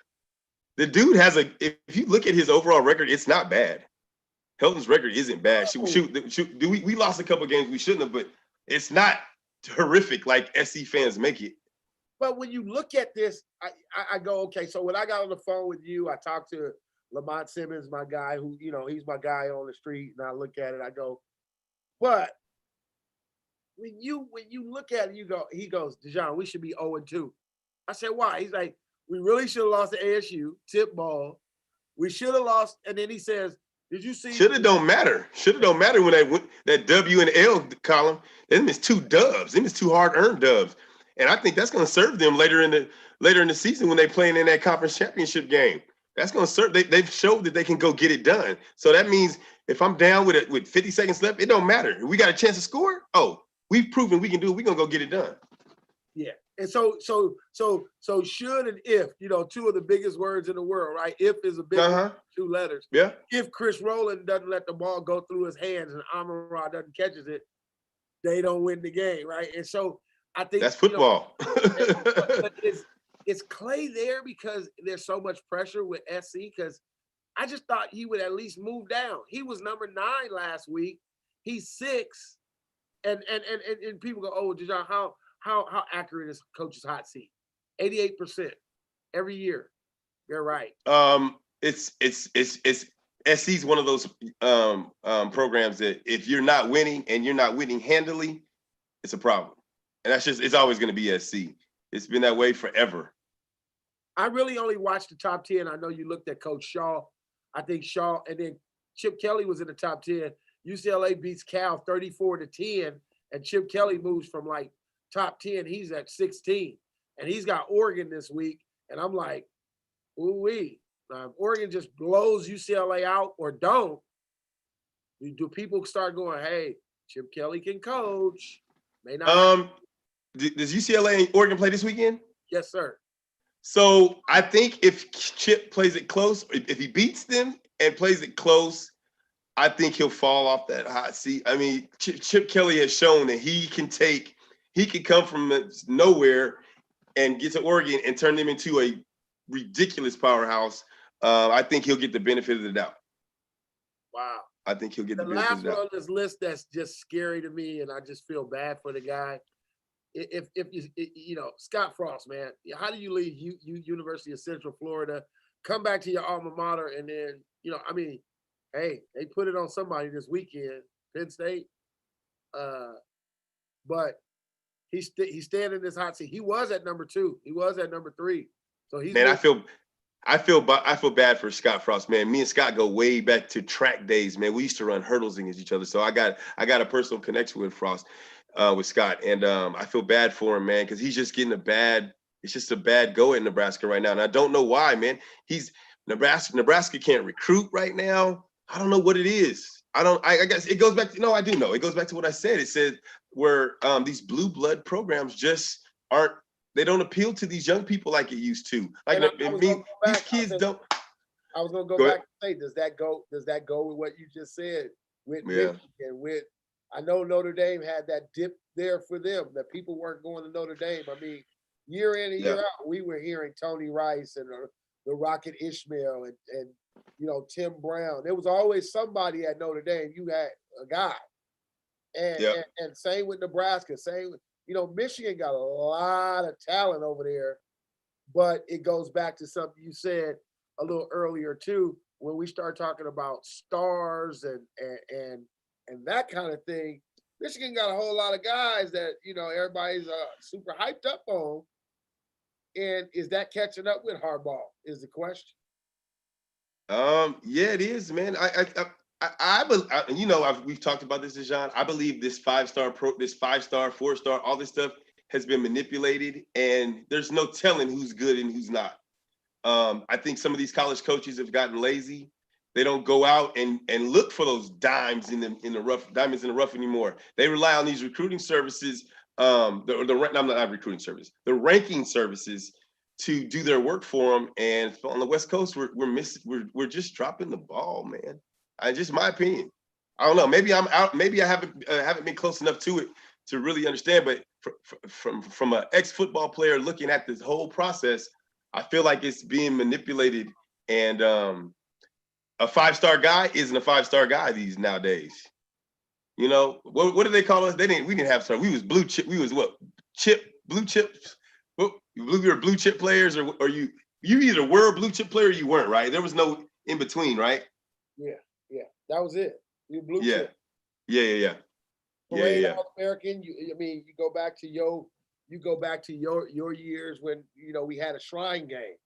The dude if you look at his overall record, it's not bad. Helton's record isn't bad. We lost a couple of games we shouldn't have, but it's not horrific like SC fans make it. But when you look at this, I go, okay, so when I got on the phone with you, I talked to Lamont Simmons, my guy, who, you know, he's my guy on the street, and I look at it, I go, but when you look at it, he goes, DeJon, we should be 0-2. I said, why? He's like, we really should have lost to ASU, tip ball. We should have lost, and then he says, did you see? Should have don't matter. Should have don't matter when that W and L column. Them is 2 dubs. Them is 2 hard-earned dubs. And I think that's going to serve them later in the season when they're playing in that conference championship game. That's going to serve. They've showed that they can go get it done. So that means if I'm down with 50 seconds left, it don't matter. If we got a chance to score, we've proven we can do it. We're going to go get it done. Yeah. And so should and if, you know, 2 of the biggest words in the world, right? If is a big 2 letters. Yeah. If Chris Rowland doesn't let the ball go through his hands and Amon-Ra doesn't catches it, they don't win the game, right? And so I think that's football. But is Clay there because there's so much pressure with SC? Because I just thought he would at least move down. He was number 9 last week. He's 6, and people go, oh, DeJon, how accurate is Coach's hot seat? 88% every year. You're right. It's SC's one of those programs that if you're not winning and you're not winning handily, it's a problem. And it's always going to be SC. It's been that way forever. I really only watched the top 10. I know you looked at Coach Shaw. I think Shaw, and then Chip Kelly was in the top 10. UCLA beats Cal 34-10, and Chip Kelly moves from like top 10. He's at 16, and he's got Oregon this week. And I'm like, ooh-wee. If Oregon just blows UCLA out or don't, do people start going, hey, Chip Kelly can coach? May not. Does UCLA and Oregon play this weekend? Yes, sir. So I think if Chip plays it close, if he beats them and plays it close, I think he'll fall off that hot seat. I mean, Chip Kelly has shown that he can come from nowhere and get to Oregon and turn them into a ridiculous powerhouse. I think he'll get the benefit of the doubt. Wow. I think he'll get the benefit of the doubt. The last one on this list that's just scary to me, and I just feel bad for the guy. If you know, Scott Frost, man, how do you leave University of Central Florida, come back to your alma mater, and then, you know, I mean, hey, they put it on somebody this weekend, Penn State. But he's staying in this hot seat. He was at number 2. He was at number 3. So he's. Man, I feel bad for Scott Frost, man. Me and Scott go way back to track days, man. We used to run hurdles against each other, so I got a personal connection with Frost. with Scott, and I feel bad for him, man, because he's just getting it's just a bad go at Nebraska right now, and I don't know why, man. Nebraska can't recruit right now. I don't know what it is. I guess it goes back to, no, I do know. It goes back to what I said. It said where these blue blood programs just aren't, they don't appeal to these young people like it used to. Like, these kids don't. I was gonna go back and say, does that go with what you just said with Yeah. Michigan? I know Notre Dame had that dip there for them, that people weren't going to Notre Dame. I mean, year in and year out, we were hearing Tony Rice and the Rocket Ishmael and Tim Brown. There was always somebody at Notre Dame. You had a guy, and same with Nebraska. Same, Michigan got a lot of talent over there, but it goes back to something you said a little earlier too, when we start talking about stars and that kind of thing. Michigan got a whole lot of guys that everybody's super hyped up on, and is that catching up with Harbaugh? Is the question. Yeah, it is, man. We've talked about this, John. I believe this 5-star, 4-star, all this stuff has been manipulated, and there's no telling who's good and who's not. I think some of these college coaches have gotten lazy. They don't go out and look for those diamonds in the rough anymore. They rely on these recruiting services, not recruiting service, the ranking services to do their work for them. And on the West Coast, we're just dropping the ball, man. Just my opinion. I don't know. Maybe I'm out. Maybe I haven't been close enough to it to really understand. But from an ex-football player looking at this whole process, I feel like it's being manipulated, and a 5-star guy isn't a 5-star guy nowadays. What do they call us? We didn't have stars. We was blue chip. We was what? Blue chips. We were blue chip players, or you either were a blue chip player or you weren't, right? There was no in between, right? Yeah. That was it. You blue chip. Yeah. Parade All-American. You go back to your years when we had a Shrine game.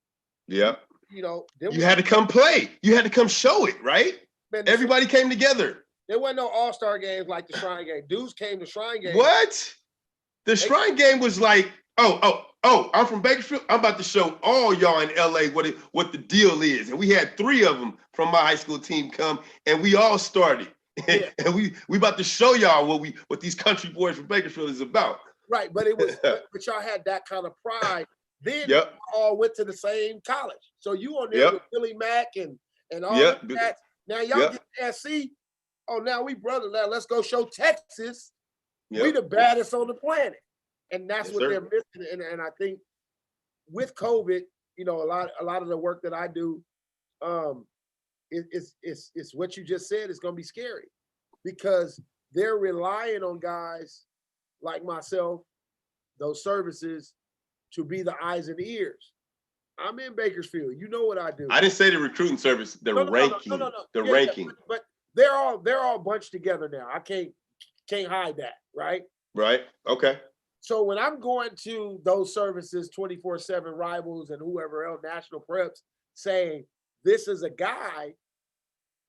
Yeah. You had to come play. You had to come show it, right? Man, everybody came together. There wasn't no all-star games like the Shrine game. Dudes came to Shrine game. What? The Shrine game was like, I'm from Bakersfield. I'm about to show all y'all in LA what the deal is. And we had 3 of them from my high school team come, and we all started. Yeah. And we about to show y'all what these country boys from Bakersfield is about. Right, but it was but y'all had that kind of pride. Then you all went to the same college. So you on there with Billy Mack and all that. Now y'all get to SC. Oh, now we brothers. Now let's go show Texas. We the baddest on the planet. And that's what they're missing. And I think with COVID, a lot of the work that I do, it's what you just said. It's going to be scary because they're relying on guys like myself, those services, to be the eyes and ears. I'm in Bakersfield. You know what I do. I didn't say the recruiting service, the ranking. No. The ranking. But they're all bunched together now. I can't hide that, right? Right. Okay. So when I'm going to those services, 24/7 Rivals and whoever else, National Preps, saying this is a guy,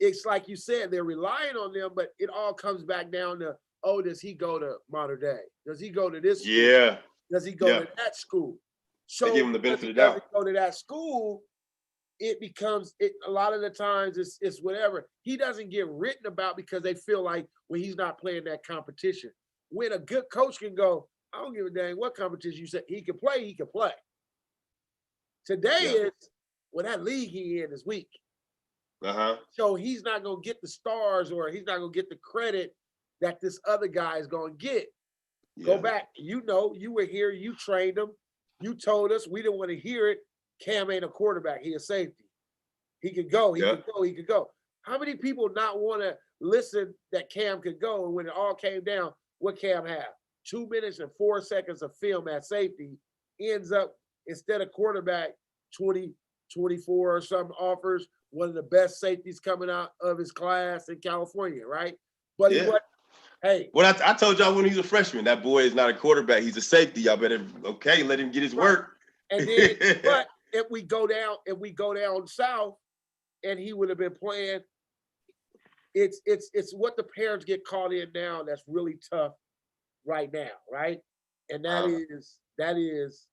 it's like you said, they're relying on them, but it all comes back down to, does he go to Mater Dei? Does he go to this school? Yeah. Does he go to that school? So they give him the benefit of the doubt. Go to that school, it becomes a lot of the times it's whatever. He doesn't get written about because they feel like he's not playing that competition. When a good coach can go, I don't give a dang what competition you said he can play, he can play. Today is that league he in is weak. So he's not gonna get the stars, or he's not gonna get the credit that this other guy is gonna get. Go back. You were here, you trained him, you told us, we didn't want to hear it. Cam ain't a quarterback, he a safety. He could go, he could go. How many people not want to listen that Cam could go? And when it all came down, what Cam have? 2 minutes and 4 seconds of film at safety, ends up, instead of quarterback, 20, 24 or something, offers one of the best safeties coming out of his class in California, right? But he wasn't. Hey. Well, I told y'all when he was a freshman, that boy is not a quarterback. He's a safety. Y'all better, let him get his work. And then, but if we go down south, and he would have been playing, it's what the parents get caught in now that's really tough. right now, right? And that is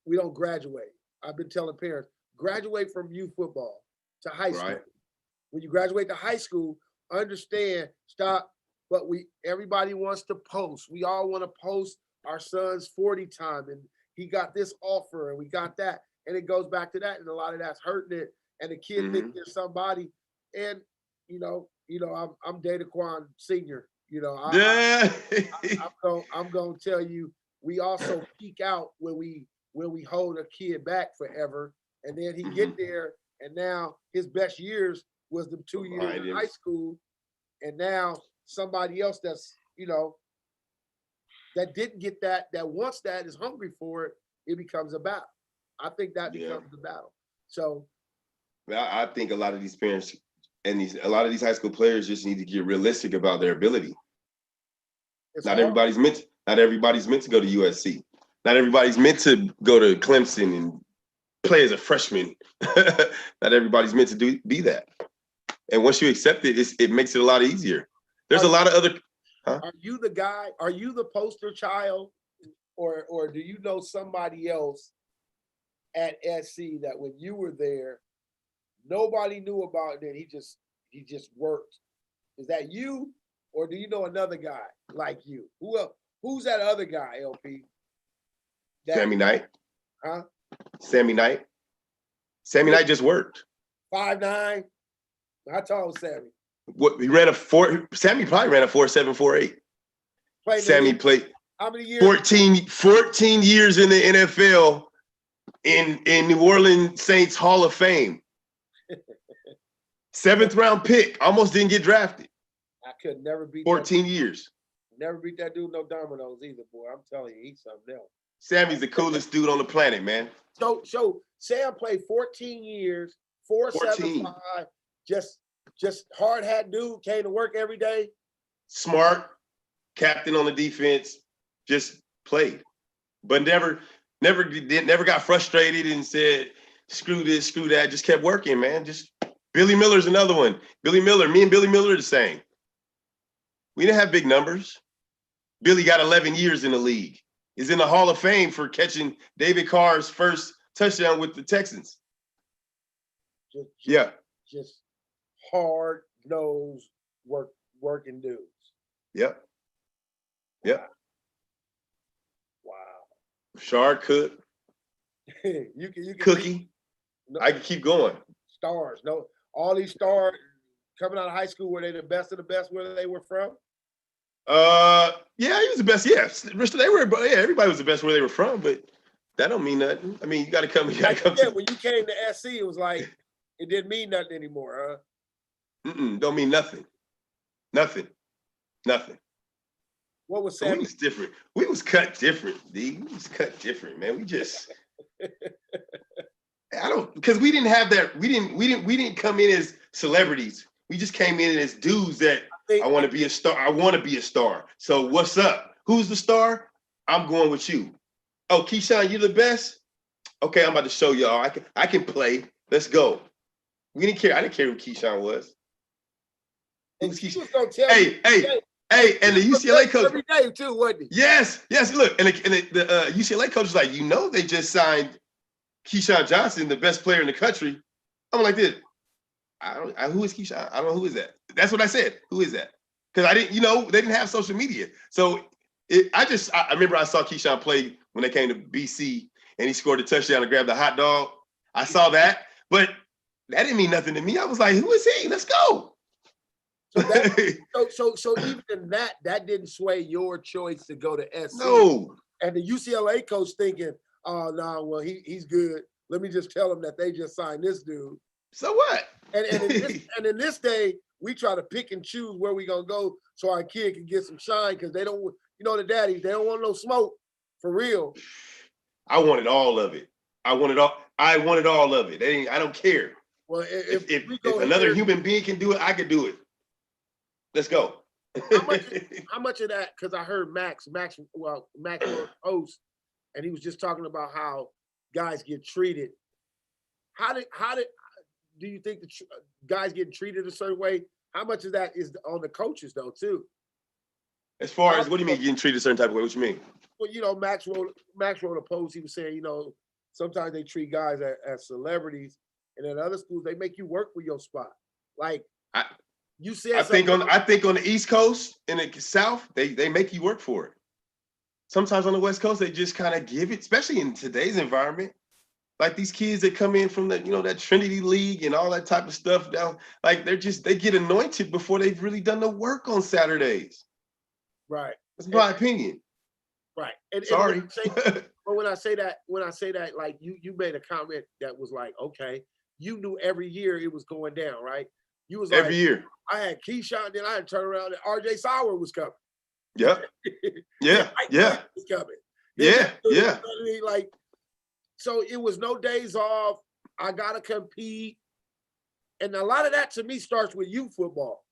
we don't graduate. I've been telling parents, graduate from youth football to high school. Right. When you graduate to high school, understand, stop. But everybody wants to post. We all want to post our son's 40 time and he got this offer and we got that. And it goes back to that. And a lot of that's hurting it. And the kid thinks Hmm. there's somebody. And I'm Datequan Senior. Yeah. I'm gonna tell you, we also peak out when we hold a kid back forever, and then he get Mhm. there, and now his best years was the 2 years Behind in him. high school, and now somebody else that didn't get that wants that is hungry for it. It becomes a battle. I think that Yeah. becomes the battle. So I think a lot of these parents and a lot of these high school players just need to get realistic about their ability. it's Not hard. everybody's meant. Not everybody's meant to go to USC. Not everybody's meant to go to Clemson and play as a freshman. Not everybody's meant to be that. And once you accept it, it makes it a lot easier. There's a Are, lot of other. are you the guy? Are you the poster child, or do you know somebody else at SC that when you were there, nobody knew about it. He just worked. Is that you, or do you know another guy like you? Who else? Who's that other guy, LP? That Sammy Knight. huh? Sammy Knight. Sammy Knight just worked. 5'9". How tall was Sammy? What he ran a four. Sammy probably ran a 4.7, 4.8. Played Sammy played how many years? 14 years in the NFL in New Orleans Saints Hall of Fame. 7th round pick. Almost didn't get drafted. I could never beat 14 years. never beat that dude no dominoes either, boy. I'm telling you, he's something else. Sammy's the coolest dude on the planet, man. So Sam played 14 years, 14. 4.75, just hard hat dude, came to work every day. Smart, captain on the defense, just played. But never got frustrated and said, screw this, screw that. Just kept working, man. Just Billy Miller's another one. Billy Miller, me and Billy Miller are the same. We didn't have big numbers. Billy got 11 years in the league. Is in the Hall of Fame for catching David Carr's first touchdown with the Texans. Just hard nosed working dudes. Yep. Wow. Shard Cook, you can Cookie. I can keep going. Stars. No, all these stars coming out of high school, were they the best of the best where they were from? Yeah, he was the best. Yeah, they were. Yeah, everybody was the best where they were from, but that don't mean nothing. I mean, you got to come. You got to come. When you came to SC, it was like it didn't mean nothing anymore, huh? Don't mean nothing. Nothing. What was So Sammy? we was different. We was cut different, D. We was cut different, man. We just. Because we didn't have that. We didn't come in as celebrities. We just came in as dudes that I want to be a star. I want to be a star. So what's up? Who's the star? I'm going with you. Oh, Keyshawn, you the best? Okay, I'm about to show y'all. I can play. Let's go. We didn't care. I didn't care who Keyshawn was. Who was Keyshawn? Hey, and the UCLA coach every day too, wasn't he? Yes. Look, and the UCLA coach was like, they just signed Keyshawn Johnson, the best player in the country. I'm like this. Who is Keyshawn? I don't know who is that. That's what I said. Who is that? Because I didn't, they didn't have social media. So I remember I saw Keyshawn play when they came to BC and he scored a touchdown and grabbed a hot dog. I saw that, but that didn't mean nothing to me. I was like, who is he? Let's go. So even in that didn't sway your choice to go to SC. No. And the UCLA coach thinking, oh no, well he's good. Let me just tell him that they just signed this dude. So what? And in this day, we try to pick and choose where we gonna go so our kid can get some shine because they don't, the daddies, they don't want no smoke for real. I wanted all of it. I wanted all of it. I don't care. Well, if another human being can do it, I can do it. Let's go. How much of that? Because I heard Max was host, and he was just talking about how guys get treated. How do you think the guys getting treated a certain way? How much of that is on the coaches though too? As far as what do you mean getting treated a certain type of way? What you mean? Well, Max wrote a post. He was saying, sometimes they treat guys as celebrities, and at other schools they make you work for your spot. Like you said, I think on the East Coast and the South, they make you work for it. Sometimes on the West Coast, they just kind of give it, especially in today's environment. Like these kids that come in from that Trinity League and all that type of stuff down, like they get anointed before they've really done the work on Saturdays. Right. That's my opinion. Right. Sorry. But when I say that, like you made a comment that was like, okay, you knew every year it was going down, right? You was every year. I had Keyshawn, then I had to turn around and RJ Sauer was coming. Yep. Yeah. Yeah. Was coming. Yeah. Yeah. Like, so it was no days off. I gotta compete. And a lot of that to me starts with youth football.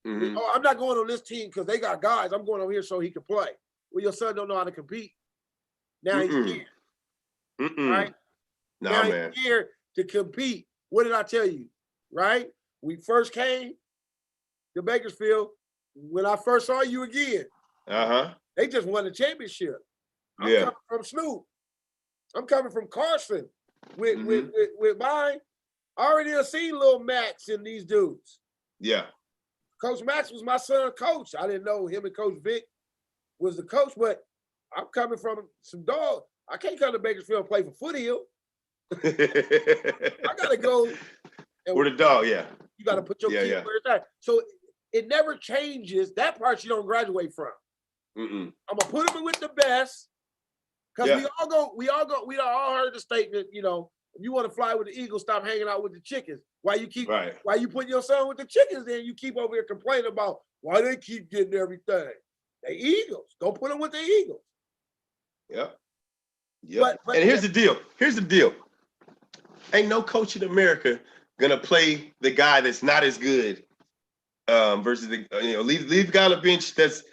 Mm-hmm. Oh, I'm not going on this team because they got guys. I'm going over here so he can play. Well, your son don't know how to compete. Now he's here. Right? Nah, now man. He's here to compete. What did I tell you? Right? We first came to Bakersfield. When I first saw you again, they just won the championship. I'm coming from Snoop. I'm coming from Carson with mine. I already have seen Lil Max and these dudes. Yeah. Coach Max was my son's coach. I didn't know him and Coach Vic was the coach, but I'm coming from some dog. I can't come to Bakersfield and play for Foothill. I gotta go. Or the dog, yeah. You gotta put your kid where it's at. So it never changes. That part you don't graduate from. I'm gonna put them with the best. Because we all heard the statement, if you want to fly with the Eagles, stop hanging out with the chickens. Why you put your son with the chickens, then you keep over here complaining about why they keep getting everything. They Eagles. Go put them with the Eagles. Yep. But and here's the deal. Ain't no coach in America gonna play the guy that's not as good versus the leave the guy on the bench that's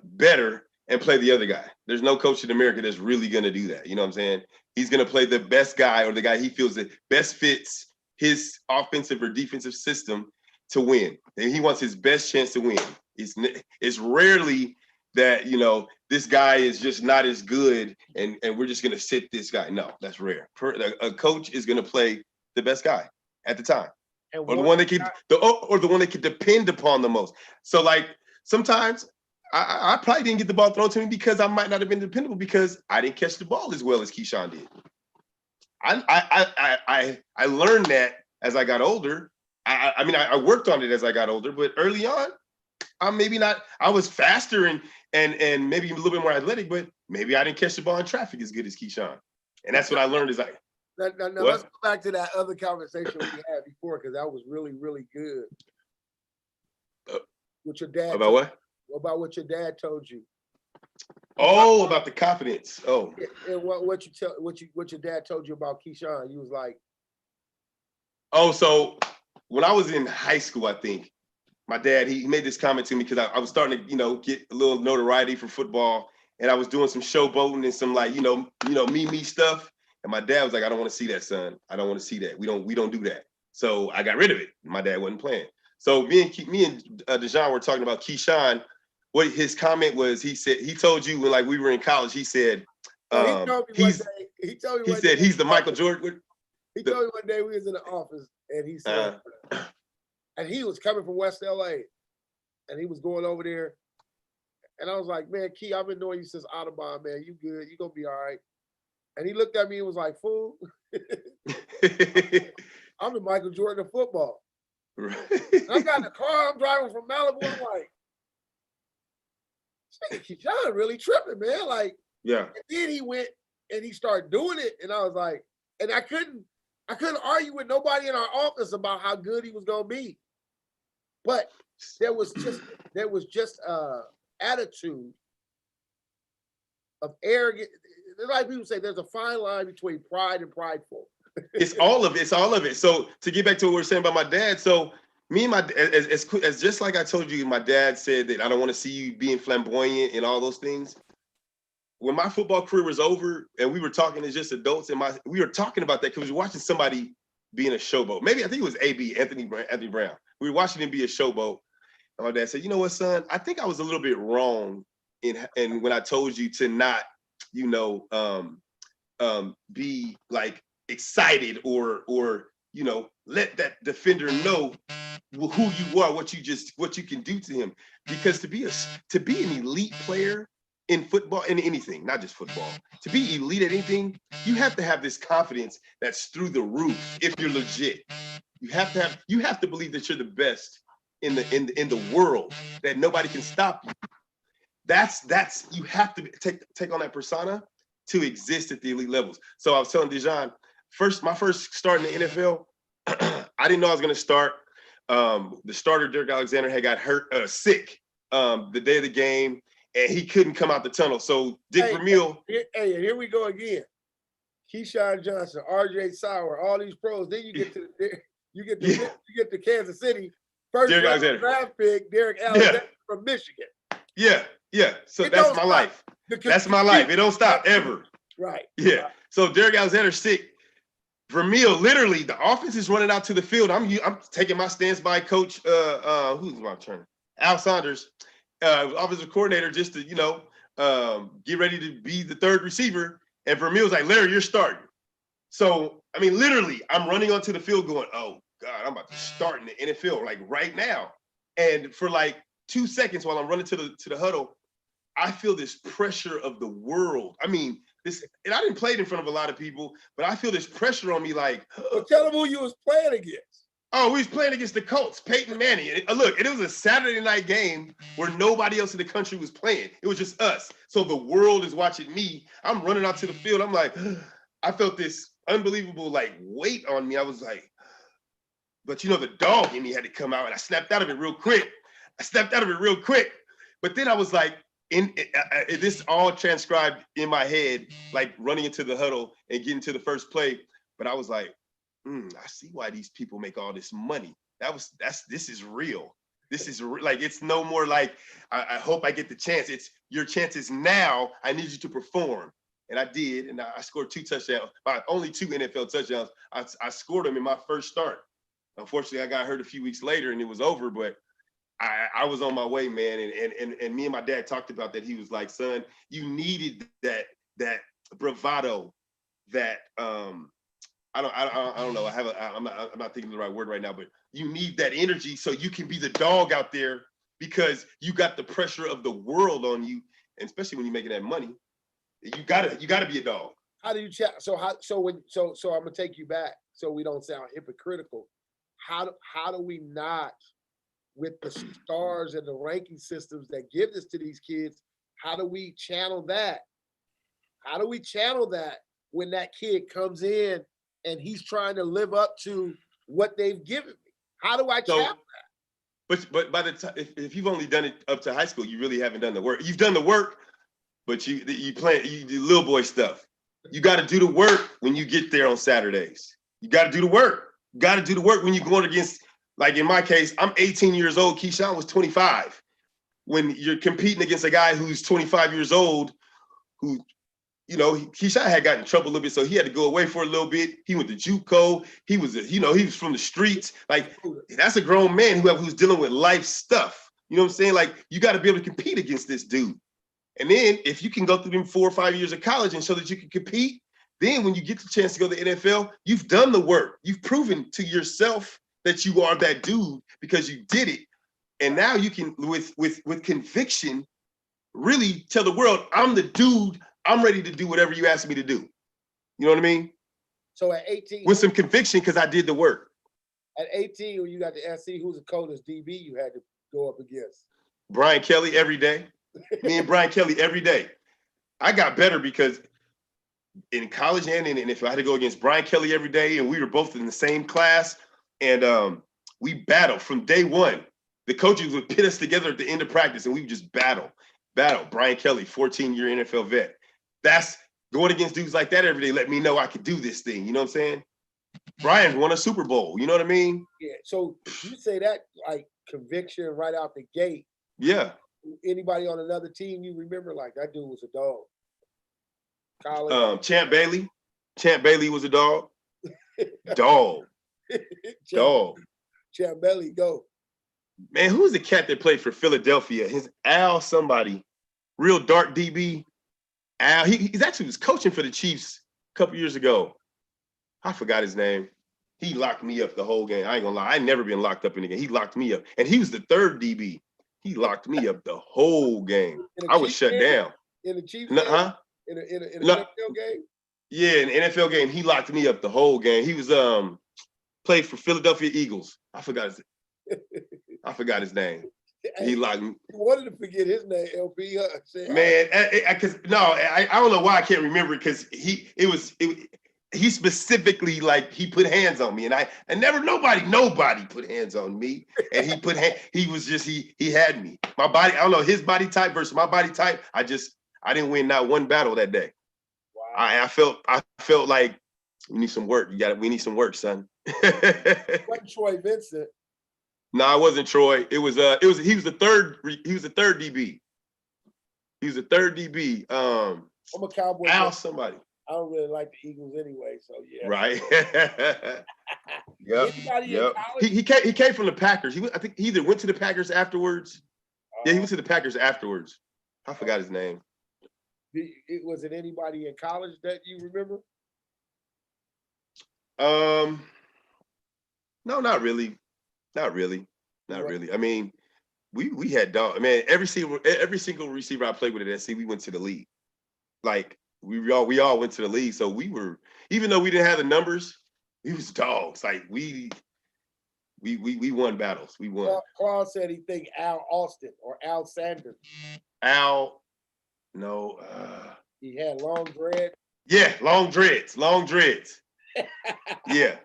better and play the other guy. There's no coach in America that's really gonna do that. You know what I'm saying? He's gonna play the best guy or the guy he feels that best fits his offensive or defensive system to win. And he wants his best chance to win. It's rarely that this guy is just not as good and we're just gonna sit this guy. No, that's rare. A coach is gonna play the best guy at the time, or the one that can depend upon the most. So like sometimes I probably didn't get the ball thrown to me because I might not have been dependable because I didn't catch the ball as well as Keyshawn did. I learned that as I got older. I worked on it as I got older, but early on, I was faster and maybe a little bit more athletic, but maybe I didn't catch the ball in traffic as good as Keyshawn. And that's what I learned Now let's go back to that other conversation we had before, because that was really, really good. With your dad. About what? About what your dad told you. Oh, about the confidence. Oh. And what your dad told you about Keyshawn. You was like. Oh, so when I was in high school, I think my dad, he made this comment to me because I was starting to, get a little notoriety for football, and I was doing some showboating and some like, me stuff. And my dad was like, I don't want to see that, son. I don't want to see that. We don't do that. So I got rid of it. My dad wasn't playing. So me and Dejan were talking about Keyshawn. What his comment was, he told you when we were in college, he said, he said he's the Michael Jordan. He told me one day we was in the office and he said, and he was coming from West LA and he was going over there. And I was like, man, Key, I've been knowing you since Audubon, man. You good. You gonna be all right. And he looked at me and was like, fool. I'm the Michael Jordan of football. Right. I got in the car, I'm driving from Malibu. I'm like, Keyshawn really tripping, man. Like, yeah. And then he went and he started doing it. And I was like, and I couldn't argue with nobody in our office about how good he was gonna be. But there was just attitude of arrogance. Like people say, there's a fine line between pride and prideful. It's all of it. So to get back to what we were saying about my dad, so me and my as just like I told you, my dad said that I don't want to see you being flamboyant and all those things. When my football career was over and we were talking as just adults, we were talking about that because we were watching somebody being a showboat. Maybe I think it was Anthony Brown. We were watching him be a showboat, And my dad said, you know what, son? I think I was a little bit wrong in when I told you to not, you know, be like excited or you know, let that defender know who you are, what you can do to him. Because to be an elite player in football, in anything, not just football, to be elite at anything, you have to have this confidence that's through the roof. If you're legit, you have to believe that you're the best in the world, that nobody can stop you. That's you have to take on that persona to exist at the elite levels. So I was telling Dejan, my first start in the NFL, I didn't know I was going to start. The starter, Derek Alexander, had got sick the day of the game, and he couldn't come out the tunnel. So Dick Vermeil. Here we go again. Keyshawn Johnson, R.J. Sauer, all these pros. Then you get to Kansas City. First draft pick, Derek Alexander from Michigan. Yeah. So that's my life. That's my life. It don't stop ever. Right. Yeah. Right. So Derek Alexander's sick. Vermeil, literally, the offense is running out to the field. I'm taking my stance by coach. Who's my turn? Al Saunders, offensive coordinator, just to get ready to be the third receiver. And Vermeil's like, Larry, you're starting. So I mean, literally, I'm running onto the field, going, oh God, I'm about to start in the NFL like right now. And for like 2 seconds while I'm running to the huddle, I feel this pressure of the world. I mean, and I didn't play it in front of a lot of people, but I feel this pressure on me like. Well, tell them who you was playing against. Oh, we was playing against the Colts, Peyton Manning. Look, it was a Saturday night game where nobody else in the country was playing. It was just us. So the world is watching me. I'm running out to the field. I'm like, I felt this unbelievable like weight on me. I was like, but the dog in me had to come out, and I snapped out of it real quick. But then I was like, this all transcribed in my head, like running into the huddle and getting to the first play. But I was like, I see why these people make all this money. This is real. This is like, it's no more like, I hope I get the chance. It's your chance is now. I need you to perform. And I did. And I scored 2 touchdowns, only 2 NFL touchdowns. I scored them in my first start. Unfortunately, I got hurt a few weeks later and it was over, but I was on my way, man. And me and my dad talked about that. He was like, son, you needed that bravado, that I don't know. I'm not thinking the right word right now, but you need that energy so you can be the dog out there, because you got the pressure of the world on you, and especially when you're making that money, you gotta be a dog. How do you chat? So I'm gonna take you back so we don't sound hypocritical. How do we not, with the stars and the ranking systems that give this to these kids, how do we channel that? How do we channel that when that kid comes in and he's trying to live up to what they've given me? How do I channel that? But by the time, if you've only done it up to high school, you really haven't done the work. You've done the work, but you do little boy stuff. You got to do the work when you get there on Saturdays. You got to do the work. You got to do the work when you're going against, like in my case, I'm 18 years old. Keyshawn was 25. When you're competing against a guy who's 25 years old, who, Keyshawn had gotten in trouble a little bit, so he had to go away for a little bit. He went to JUCO. He was, he was from the streets. Like, that's a grown man who's dealing with life stuff. You know what I'm saying? Like, you got to be able to compete against this dude. And then if you can go through them 4 or 5 years of college and show that you can compete, then when you get the chance to go to the NFL, you've done the work. You've proven to yourself that you are that dude because you did it. And now you can, with conviction, really tell the world, I'm the dude. I'm ready to do whatever you ask me to do. You know what I mean? So at 18, with some conviction, because I did the work. At 18, when you got the SC, who's the coldest DB you had to go up against? Brian Kelly every day. Me and Brian Kelly every day. I got better because in college and in the NFL, I had to go against Brian Kelly every day, and we were both in the same class. And we battled from day one. The coaches would pit us together at the end of practice, and we would just battle. Brian Kelly, 14-year NFL vet. That's going against dudes like that every day. Let me know I could do this thing. You know what I'm saying? Brian won a Super Bowl. You know what I mean? Yeah. So you say that like conviction right out the gate. Yeah. Anybody on another team you remember, like, that dude was a dog? College. Champ Bailey. Champ Bailey was a dog. Dog. Dog. Champ Bailey, go. Man, who's the cat that played for Philadelphia? His Al somebody, real dark DB. Al, he's actually was coaching for the Chiefs a couple years ago. I forgot his name. He locked me up the whole game. I ain't gonna lie. I ain't never been locked up in a game. He locked me up. And he was the third DB. He locked me up the whole game. I was shut down. In the Chiefs game? Huh? In an NFL game? Yeah, in an NFL game, he locked me up the whole game. He was played for Philadelphia Eagles. I forgot his name. He locked me. You wanted to forget his name, LP. Man, because I don't know why I can't remember it because he specifically like he put hands on me and nobody put hands on me and he had me. My body, I don't know, his body type versus my body type. I didn't win not one battle that day. Wow. I felt like we need some work. We need some work, son. It wasn't Troy Vincent. No, it wasn't Troy. He was the third DB. He was the third DB. I'm a Cowboy. Al somebody. I don't really like the Eagles anyway, so yeah. Right. Yep. He came from the Packers. I think he either went to the Packers afterwards. Yeah, he went to the Packers afterwards. I forgot his name. Was it anybody in college that you remember? No, not really. Not really. I mean, we had dog. Man, every single receiver I played with at SC, we went to the league. Like we all went to the league. So we were, even though we didn't have the numbers, we was dogs. Like we won battles. We won. Carl said he think Al Austin or Al Sanders. No. He had long dreads. Yeah, long dreads. Yeah.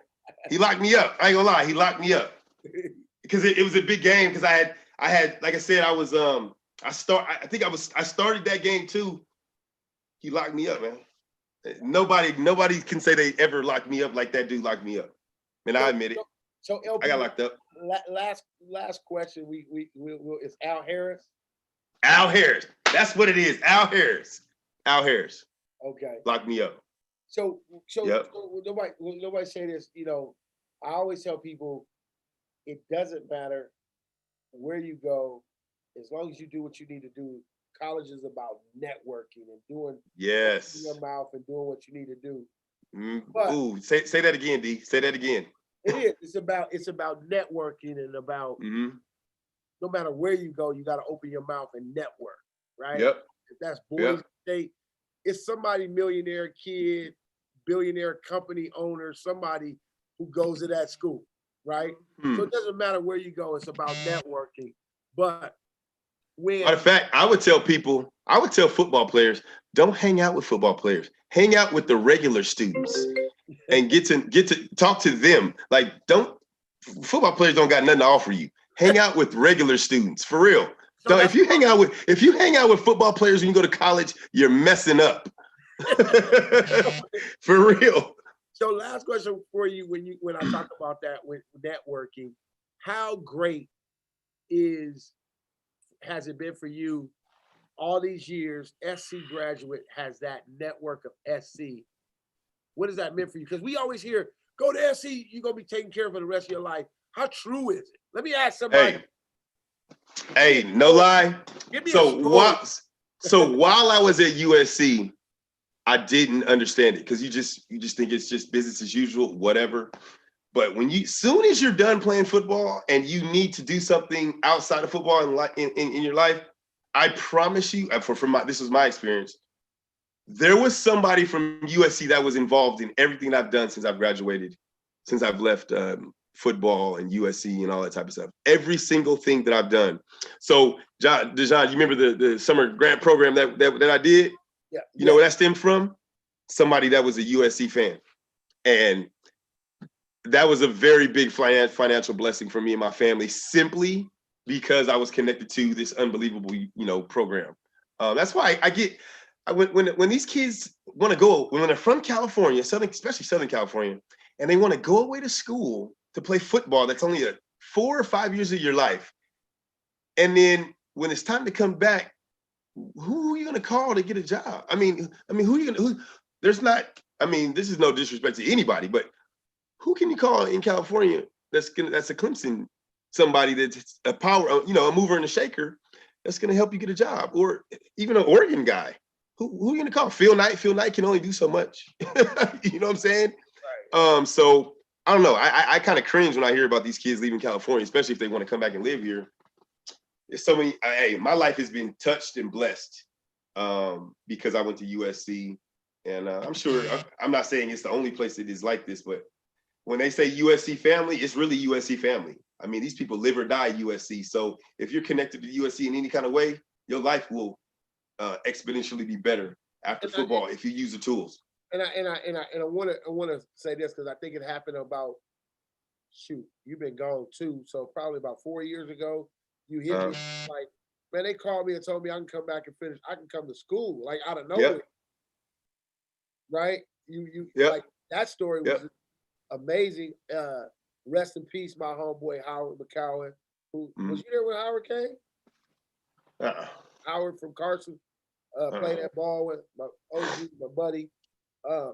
He locked me up. I ain't gonna lie, he locked me up. Because it was a big game because I had like I said, I started that game too. He locked me up, man. Nobody can say they ever locked me up like that dude locked me up. And I admit it. So LP, I got locked up. Last question. We is Al Harris. Al Harris. That's what it is. Al Harris. Okay. Locked me up. So yep. nobody say this. You know, I always tell people, it doesn't matter where you go, as long as you do what you need to do. College is about networking and doing your mouth and doing what you need to do. But, say that again, D. Say that again. It is. It's about networking and about no matter where you go, you got to open your mouth and network, right? Yep. If that's Boise State, it's somebody millionaire kid, billionaire company owner, somebody who goes to that school, right? So it doesn't matter where you go, it's about networking. But matter of fact, I would tell football players, don't hang out with football players. Hang out with the regular students and get to talk to them. Like, football players don't got nothing to offer you. Hang out with regular students, for real. So if you hang out with football players when you go to college, you're messing up. For real. So last question for you, when I talk about that with networking, how great has it been for you all these years? SC graduate has that network of SC. What has that meant for you? Because we always hear, go to SC, you're gonna be taken care of for the rest of your life. How true is it? Let me ask somebody. Hey, no lie. So while I was at USC, I didn't understand it because you just think it's just business as usual, whatever. But soon as you're done playing football and you need to do something outside of football in your life, I promise you, this was my experience, there was somebody from USC that was involved in everything I've done since I've graduated, since I've left football and USC and all that type of stuff. Every single thing that I've done. So, Dejan, you remember the summer grant program that I did? Yeah. You know where that stemmed from? Somebody that was a USC fan. And that was a very big financial blessing for me and my family, simply because I was connected to this unbelievable, program. That's why when these kids want to go, when they're from California, especially Southern California, and they want to go away to school to play football, that's only 4 or 5 years of your life. And then when it's time to come back, who are you going to call to get a job? I mean, who are you going to, this is no disrespect to anybody, but who can you call in California that's a Clemson somebody that's a power, a mover and a shaker that's going to help you get a job, or even an Oregon guy. Who you going to call? Phil Knight? Phil Knight can only do so much. You know what I'm saying? So I don't know. I kind of cringe when I hear about these kids leaving California, especially if they want to come back and live here. There's so many. Hey, my life has been touched and blessed because I went to USC, and I'm sure. I'm not saying it's the only place that is like this, but when they say USC family, it's really USC family. I mean, these people live or die USC. So if you're connected to USC in any kind of way, your life will exponentially be better after football if you use the tools. And I want to say this because I think it happened about, you've been gone too, so probably about 4 years ago. You hit me like, man, they called me and told me I can come back and finish. I can come to school like out of nowhere. Yep. Right? You Yep. like that story was amazing. Rest in peace, my homeboy Howard McCowan. Who was you there when Howard came? Howard from Carson played that ball with my OG, my buddy. I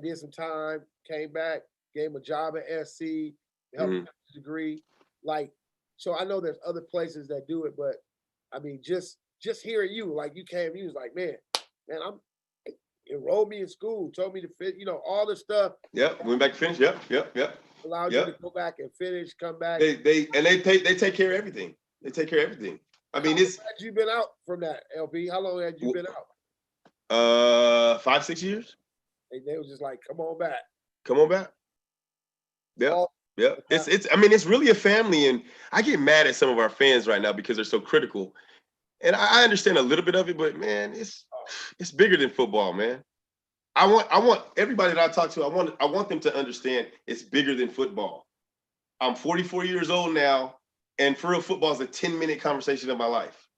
did some time, came back, gave him a job at SC, helped him get his degree. Like, so I know there's other places that do it, but I mean, just hearing you, like you came, you was like, man, I'm enrolled me in school, told me to fit, all this stuff. Yep, went back to finish. Yep. Allowed you to go back and finish, come back. They take care of everything. They take care of everything. I mean, it's. How long had you been out from that, LP? How long had you been out? 5-6 years. They was just like, come on back. Come on back. Yeah. Yeah. It's really a family, and I get mad at some of our fans right now because they're so critical. And I understand a little bit of it, but man, it's bigger than football, man. I want everybody that I talk to, I want them to understand it's bigger than football. I'm 44 years old now, and for real, football is a 10-minute conversation of my life.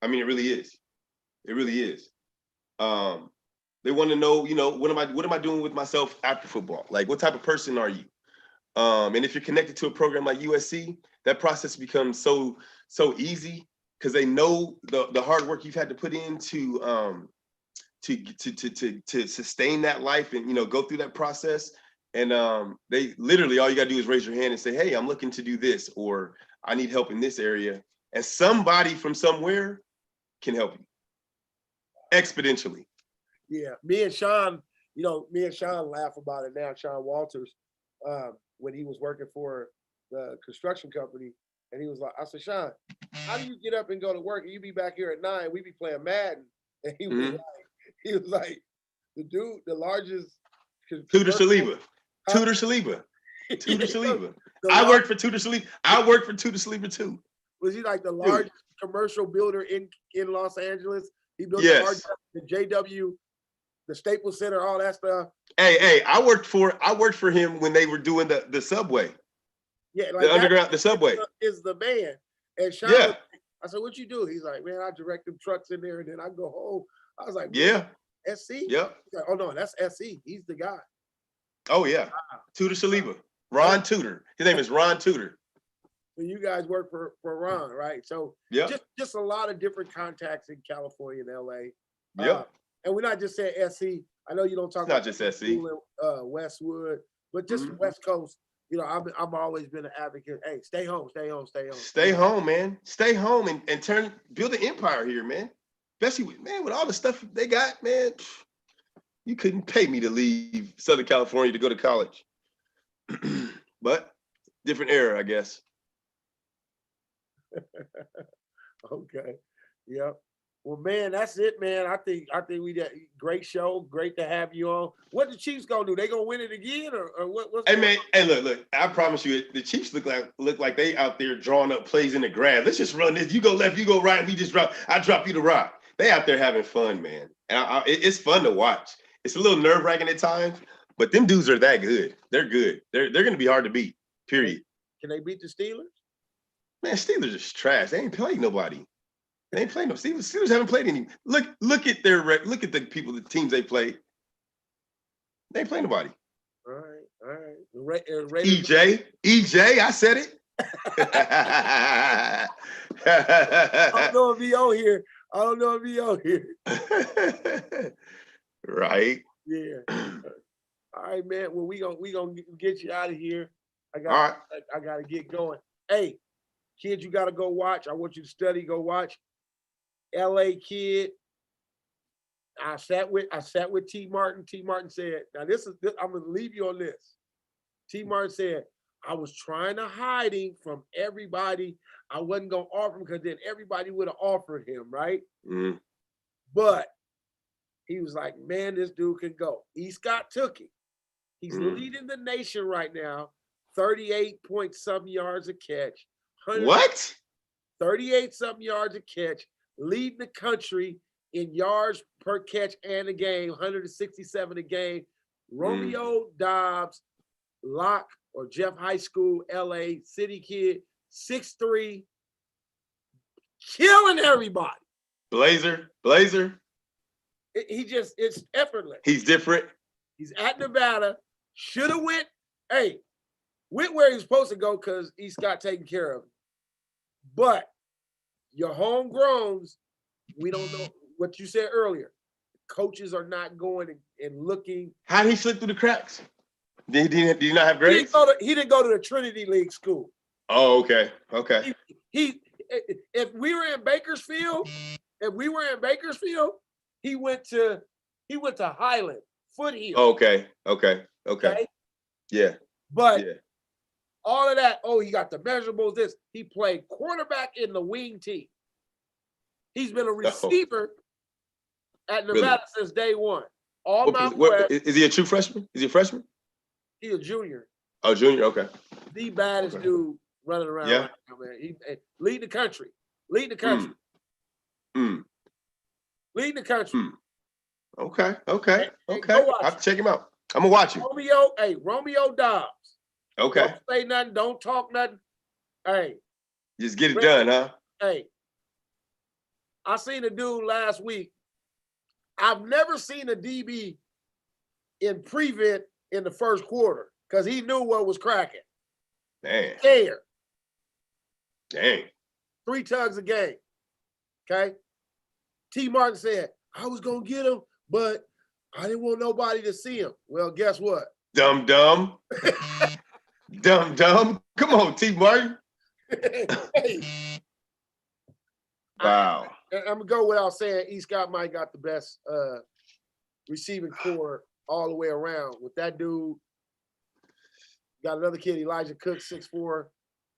I mean, it really is. It really is. They want to know, what am I doing with myself after football? Like, what type of person are you? And if you're connected to a program like USC, that process becomes so easy because they know the hard work you've had to put in to sustain that life and go through that process. And they literally, all you got to do is raise your hand and say, hey, I'm looking to do this, or I need help in this area, and somebody from somewhere can help you exponentially. Yeah, me and Sean laugh about it now. Sean Walters, when he was working for the construction company, and he was like, I said, Sean, how do you get up and go to work and you be back here at 9? We be playing Madden. And he was like, the largest. Tudor Saliba. I worked for Tudor Saliba. I worked for Tudor Saliba too. Was he like the largest commercial builder in Los Angeles? He built the JW, the Staples Center, all that stuff. Hey, I worked for him when they were doing the subway. Yeah, like the underground, the subway. Is the man. And Sean, I said, what you do? He's like, man, I direct them trucks in there and then I go home. I was like, SC? Yep. Like, oh no, that's SC. He's the guy. Oh yeah. Wow. Tudor Saliba. Ron Tudor. His name is Ron Tudor. So you guys work for Ron, right? So just a lot of different contacts in California and LA. Yep. And we're not just saying SC. I know you don't talk about just SC. Westwood, but just the West Coast. I've always been an advocate. Hey, stay home. Stay home, man. Stay home and build an empire here, man. Especially with all the stuff they got, man. You couldn't pay me to leave Southern California to go to college. But different era, I guess. Okay. Yep. Well, man, that's it, man. I think we did great show. Great to have you on. What the Chiefs gonna do? They gonna win it again, or what? Hey, man. Hey, look. I promise you, the Chiefs look like they out there drawing up plays in the grass. Let's just run this. You go left, you go right. We just drop. I drop you the rock. They out there having fun, man. And it's fun to watch. It's a little nerve-wracking at times, but them dudes are that good. They're good. They're gonna be hard to beat. Period. Can they beat the Steelers? Man, Steelers is trash. They ain't played nobody. They ain't played no Steelers. Steelers haven't played any. Look at the people, the teams they played. They ain't played nobody. All right. EJ, I said it. I don't know if he on here. Right. Yeah. All right, man. Well, we gonna get you out of here. I gotta get going. Hey, kid, you gotta go watch. I want you to study, go watch. LA kid. I sat with T. Martin. T. Martin said, now I'm gonna leave you on this. T. Martin said, I was trying to hide him from everybody. I wasn't gonna offer him because then everybody would have offered him, right? Mm-hmm. But he was like, man, this dude can go. E. Scott took him. He's leading the nation right now, 38 point something yards a catch. What? 38 something yards a catch, leading the country in yards per catch and a game, 167 a game. Romeo Dobbs, Locke or Jeff High School, LA City kid, 6'3", killing everybody. Blazer. It's effortless. He's different. He's at Nevada. Should have went where he was supposed to go because he's got taken care of him. But your homegrowns, we don't know what you said earlier. Coaches are not going and looking. How did he slip through the cracks? Did he not have grades? He didn't go to the Trinity League school. Oh, okay. If we were in Bakersfield, he went to Highland, Foothill. Okay. Yeah. But all of that, he got the measurables, this. He played quarterback in the wing team. He's been a receiver at Nevada since day one. Is he a true freshman? Is he a freshman? He's a junior. Oh, junior, okay. The baddest dude running around right now, man. He lead the country. Lead the country. Lead the country. Okay. I have to check him out. I'm gonna watch him. Romeo Dobbs. Okay. Don't say nothing. Don't talk nothing. Hey. Just get it done, huh? Hey. I seen a dude last week. I've never seen a DB in prevent in the first quarter because he knew what was cracking. Damn. Dang. 3 tugs a game. Okay. T. Martin said, I was going to get him, but I didn't want nobody to see him. Well, guess what? Dumb. Dumb. Come on, T. Martin. Hey. Wow. I'm going to go without saying E. Scott Mike got the best receiving core all the way around. With that dude, got another kid, Elijah Cook, 6'4",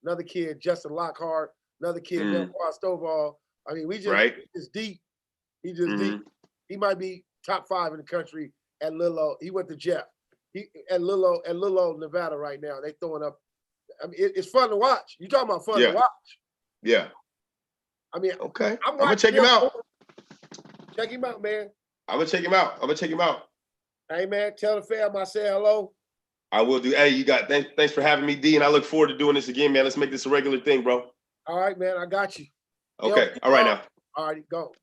another kid, Justin Lockhart, another kid, Melchior Stovall. I mean, it's deep. He just deep. He might be top 5 in the country at Lilo. He went to Jeff. He at Lilo, Nevada right now. They throwing up. I mean, it's fun to watch. You talking about fun to watch? Yeah. I mean, okay. I'm gonna check him out. Check him out, man. I'm gonna check him out. Hey, man, tell the fam I said hello. I will do. Hey, thanks for having me, D, and I look forward to doing this again, man. Let's make this a regular thing, bro. All right, man. I got you. Okay. All right now. All right, go.